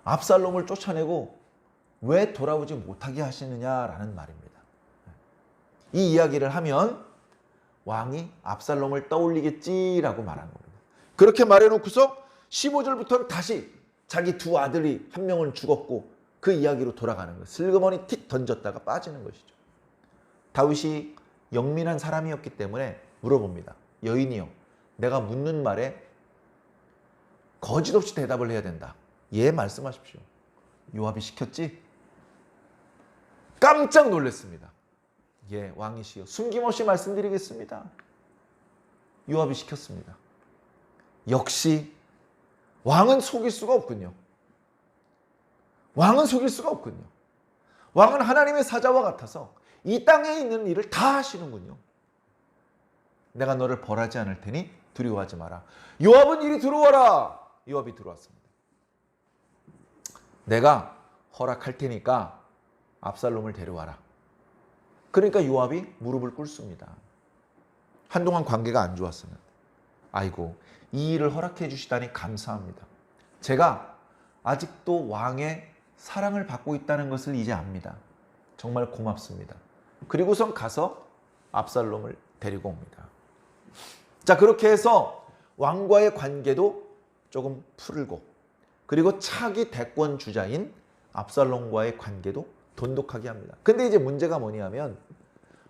Speaker 1: 압살롬을 쫓아내고 왜 돌아오지 못하게 하시느냐라는 말입니다. 이 이야기를 하면 왕이 압살롬을 떠올리겠지라고 말하는 겁니다. 그렇게 말해놓고서 15절부터는 다시 자기 두 아들이 한 명은 죽었고 그 이야기로 돌아가는 거예요. 슬그머니 틱 던졌다가 빠지는 것이죠. 다윗이 영민한 사람이었기 때문에 물어봅니다. 여인이여, 내가 묻는 말에 거짓 없이 대답을 해야 된다. 예, 말씀하십시오. 요압이 시켰지? 깜짝 놀랐습니다. 예, 왕이시여, 숨김없이 말씀드리겠습니다. 요압이 시켰습니다. 역시 왕은 속일 수가 없군요. 왕은 속일 수가 없군요. 왕은 하나님의 사자와 같아서 이 땅에 있는 일을 다 하시는군요. 내가 너를 벌하지 않을 테니 두려워하지 마라. 요압은 이리 들어와라. 요압이 들어왔습니다. 내가 허락할 테니까 압살롬을 데려와라. 그러니까 요압이 무릎을 꿇습니다. 한동안 관계가 안 좋았으면 아이고 이 일을 허락해 주시다니 감사합니다. 제가 아직도 왕의 사랑을 받고 있다는 것을 이제 압니다. 정말 고맙습니다. 그리고선 가서 압살롬을 데리고 옵니다. 자, 그렇게 해서 왕과의 관계도 조금 풀고 그리고 차기 대권 주자인 압살롬과의 관계도 돈독하게 합니다. 근데 이제 문제가 뭐냐면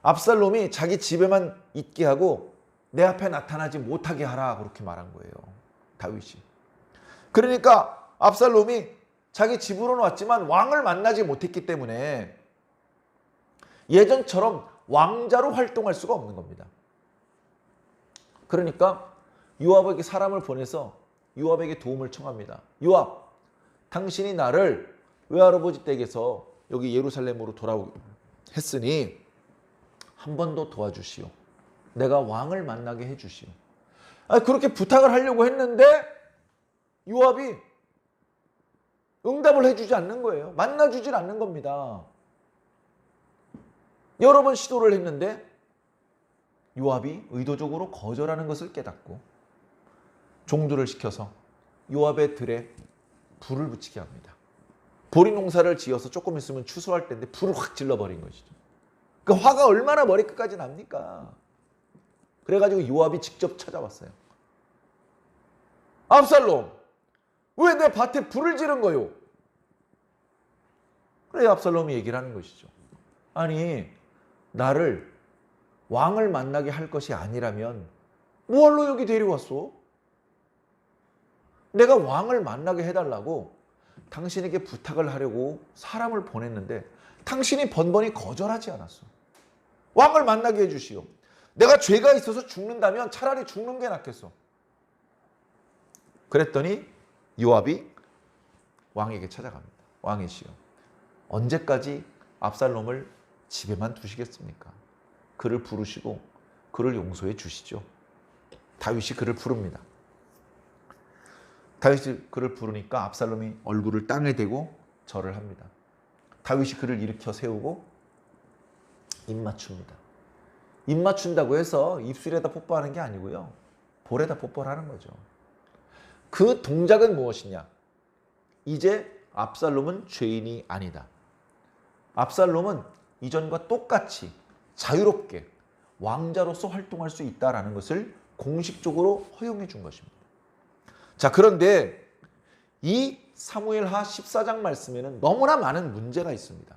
Speaker 1: 압살롬이 자기 집에만 있게 하고 내 앞에 나타나지 못하게 하라 그렇게 말한 거예요. 다윗이. 그러니까 압살롬이 자기 집으로는 왔지만 왕을 만나지 못했기 때문에 예전처럼 왕자로 활동할 수가 없는 겁니다. 그러니까 요압에게 사람을 보내서 요압에게 도움을 청합니다. 요압, 당신이 나를 외할아버지 댁에서 여기 예루살렘으로 돌아오게 했으니 한 번 더 도와주시오. 내가 왕을 만나게 해주시오. 그렇게 부탁을 하려고 했는데 요압이 응답을 해주지 않는 거예요. 만나주질 않는 겁니다. 여러 번 시도를 했는데 요압이 의도적으로 거절하는 것을 깨닫고 종들을 시켜서 요압의 들에 불을 붙이게 합니다. 보리 농사를 지어서 조금 있으면 추수할 때인데 불을 확 질러버린 것이죠. 그 화가 얼마나 머리끝까지 납니까? 그래가지고 요압이 직접 찾아왔어요. 압살롬, 왜 내 밭에 불을 지른 거요? 그래 압살롬이 얘기를 하는 것이죠. 아니 나를 왕을 만나게 할 것이 아니라면 뭐하러 여기 데려왔어? 내가 왕을 만나게 해달라고 당신에게 부탁을 하려고 사람을 보냈는데 당신이 번번이 거절하지 않았어. 왕을 만나게 해주시오. 내가 죄가 있어서 죽는다면 차라리 죽는 게 낫겠어. 그랬더니 요압이 왕에게 찾아갑니다. 왕이시여, 언제까지 압살롬을 집에만 두시겠습니까? 그를 부르시고 그를 용서해 주시죠. 다윗이 그를 부릅니다. 다윗이 그를 부르니까 압살롬이 얼굴을 땅에 대고 절을 합니다. 다윗이 그를 일으켜 세우고 입 맞춥니다. 입 맞춘다고 해서 입술에다 뽀뽀하는 게 아니고요. 볼에다 뽀뽀를 하는 거죠. 그 동작은 무엇이냐? 이제 압살롬은 죄인이 아니다. 압살롬은 이전과 똑같이 자유롭게 왕자로서 활동할 수 있다는 것을 공식적으로 허용해 준 것입니다. 자, 그런데 이 사무엘하 14장 말씀에는 너무나 많은 문제가 있습니다.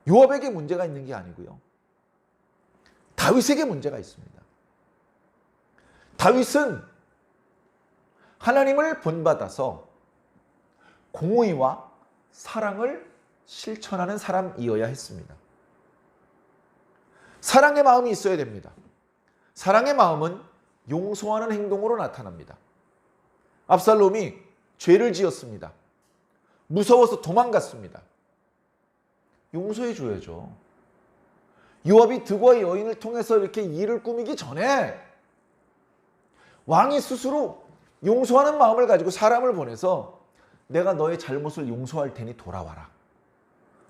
Speaker 1: 요압에게 문제가 있는 게 아니고요. 다윗에게 문제가 있습니다. 다윗은 하나님을 본받아서 공의와 사랑을 실천하는 사람이어야 했습니다. 사랑의 마음이 있어야 됩니다. 사랑의 마음은 용서하는 행동으로 나타납니다. 압살롬이 죄를 지었습니다. 무서워서 도망갔습니다. 용서해 줘야죠. 요압이 드고와 여인을 통해서 이렇게 일을 꾸미기 전에 왕이 스스로 용서하는 마음을 가지고 사람을 보내서 내가 너의 잘못을 용서할 테니 돌아와라.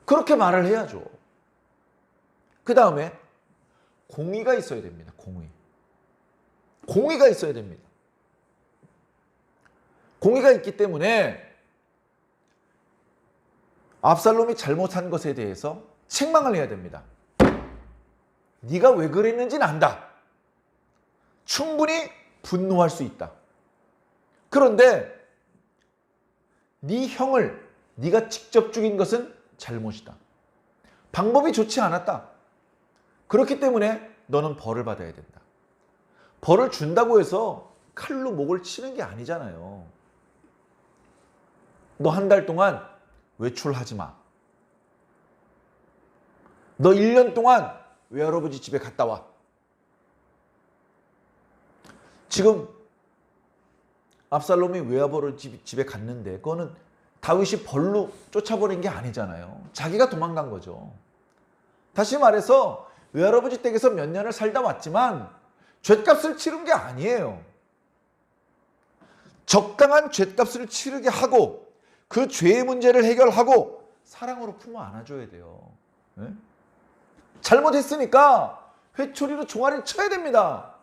Speaker 1: 그렇게 말을 해야죠. 그 다음에 공의가 있어야 됩니다. 공의가 있어야 됩니다. 공의가 있기 때문에 압살롬이 잘못한 것에 대해서 책망을 해야 됩니다. 네가 왜 그랬는지는 안다. 충분히 분노할 수 있다. 그런데 네 형을 네가 직접 죽인 것은 잘못이다. 방법이 좋지 않았다. 그렇기 때문에 너는 벌을 받아야 된다. 벌을 준다고 해서 칼로 목을 치는 게 아니잖아요. 너 한 달 동안 외출하지 마. 너 1년 동안 외할아버지 집에 갔다 와. 지금 압살롬이 외할아버지 집에 갔는데 그거는 다윗이 벌로 쫓아버린 게 아니잖아요. 자기가 도망간 거죠. 다시 말해서 외할아버지 댁에서 몇 년을 살다 왔지만 죗값을 치른 게 아니에요. 적당한 죗값을 치르게 하고 그 죄의 문제를 해결하고 사랑으로 품어 안아줘야 돼요. 네? 잘못했으니까 회초리로 종아리를 쳐야 됩니다.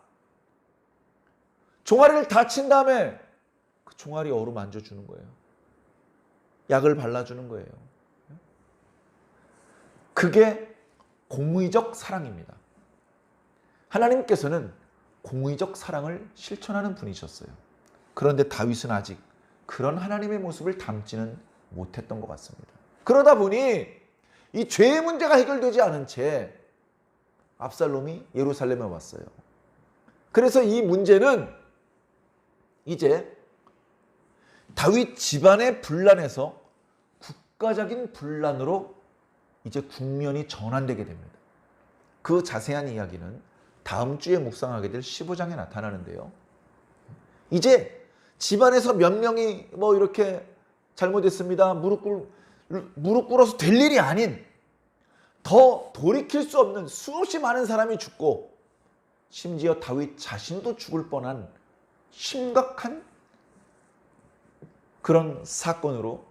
Speaker 1: 종아리를 다 친 다음에 그 종아리 어루만져 주는 거예요. 약을 발라주는 거예요. 그게 공의적 사랑입니다. 하나님께서는 공의적 사랑을 실천하는 분이셨어요. 그런데 다윗은 아직 그런 하나님의 모습을 담지는 못했던 것 같습니다. 그러다 보니 이 죄의 문제가 해결되지 않은 채 압살롬이 예루살렘에 왔어요. 그래서 이 문제는 이제 다윗 집안의 분란에서 국가적인 분란으로 이제 국면이 전환되게 됩니다. 그 자세한 이야기는 다음 주에 묵상하게 될 15장에 나타나는데요. 이제 집안에서 몇 명이 뭐 이렇게 잘못했습니다. 무릎 꿇어서 될 일이 아닌 더 돌이킬 수 없는 수없이 많은 사람이 죽고 심지어 다윗 자신도 죽을 뻔한 심각한 그런 사건으로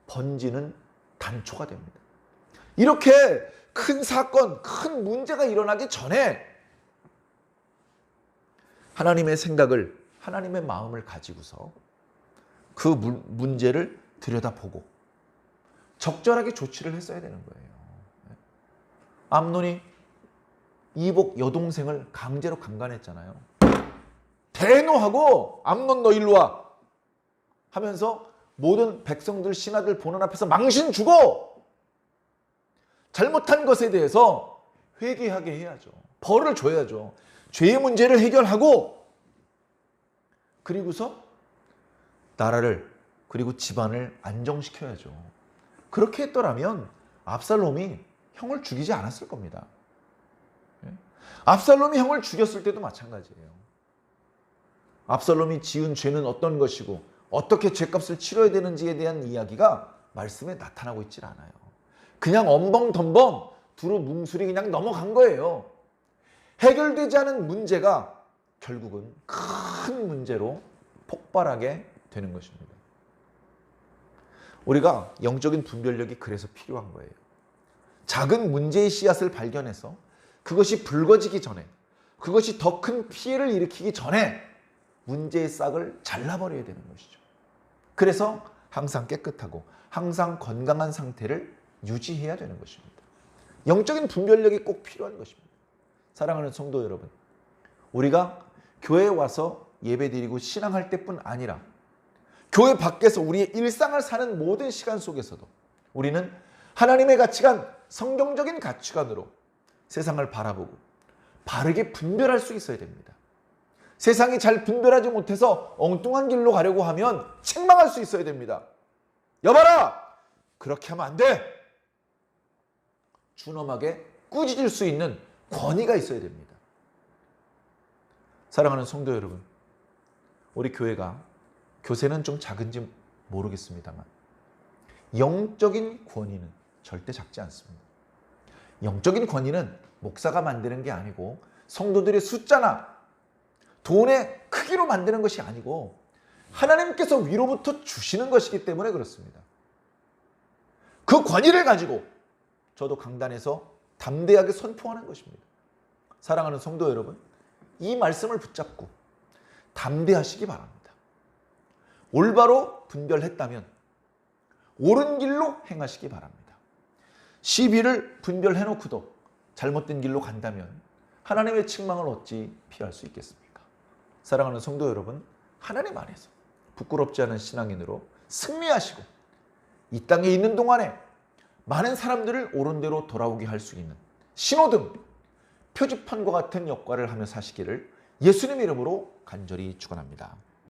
Speaker 1: 번지는 단초가 됩니다. 이렇게 큰 사건, 큰 문제가 일어나기 전에 하나님의 생각을, 하나님의 마음을 가지고서 그 문제를 들여다보고 적절하게 조치를 했어야 되는 거예요. 암논이 이복 여동생을 강제로 강간했잖아요. 대노하고 암논 너 일로 와 하면서 모든 백성들 신하들 보는 앞에서 망신 주고 잘못한 것에 대해서 회개하게 해야죠. 벌을 줘야죠. 죄의 문제를 해결하고 그리고서 나라를 그리고 집안을 안정시켜야죠. 그렇게 했더라면 압살롬이 형을 죽이지 않았을 겁니다. 압살롬이 형을 죽였을 때도 마찬가지예요. 압살롬이 지은 죄는 어떤 것이고 어떻게 죄값을 치러야 되는지에 대한 이야기가 말씀에 나타나고 있질 않아요. 그냥 엄벙덤벙 두루 뭉술이 그냥 넘어간 거예요. 해결되지 않은 문제가 결국은 큰 문제로 폭발하게 되는 것입니다. 우리가 영적인 분별력이 그래서 필요한 거예요. 작은 문제의 씨앗을 발견해서 그것이 붉어지기 전에, 그것이 더 큰 피해를 일으키기 전에 문제의 싹을 잘라버려야 되는 것이죠. 그래서 항상 깨끗하고 항상 건강한 상태를 유지해야 되는 것입니다. 영적인 분별력이 꼭 필요한 것입니다. 사랑하는 성도 여러분, 우리가 교회에 와서 예배드리고 신앙할 때뿐 아니라 교회 밖에서 우리의 일상을 사는 모든 시간 속에서도 우리는 하나님의 가치관, 성경적인 가치관으로 세상을 바라보고 바르게 분별할 수 있어야 됩니다. 세상이 잘 분별하지 못해서 엉뚱한 길로 가려고 하면 책망할 수 있어야 됩니다. 여봐라! 그렇게 하면 안 돼! 준엄하게 꾸짖을 수 있는 권위가 있어야 됩니다. 사랑하는 성도 여러분, 우리 교회가 교세는 좀 작은지 모르겠습니다만 영적인 권위는 절대 작지 않습니다. 영적인 권위는 목사가 만드는 게 아니고 성도들의 숫자나 돈의 크기로 만드는 것이 아니고 하나님께서 위로부터 주시는 것이기 때문에 그렇습니다. 그 권위를 가지고 저도 강단에서 담대하게 선포하는 것입니다. 사랑하는 성도 여러분, 이 말씀을 붙잡고 담대하시기 바랍니다. 올바로 분별했다면 옳은 길로 행하시기 바랍니다. 시비를 분별해놓고도 잘못된 길로 간다면 하나님의 책망을 어찌 피할 수 있겠습니까? 사랑하는 성도 여러분, 하나님 안에서 부끄럽지 않은 신앙인으로 승리하시고 이 땅에 있는 동안에 많은 사람들을 옳은 대로 돌아오게 할 수 있는 신호등, 표지판과 같은 역할을 하며 사시기를 예수님 이름으로 간절히 축원합니다.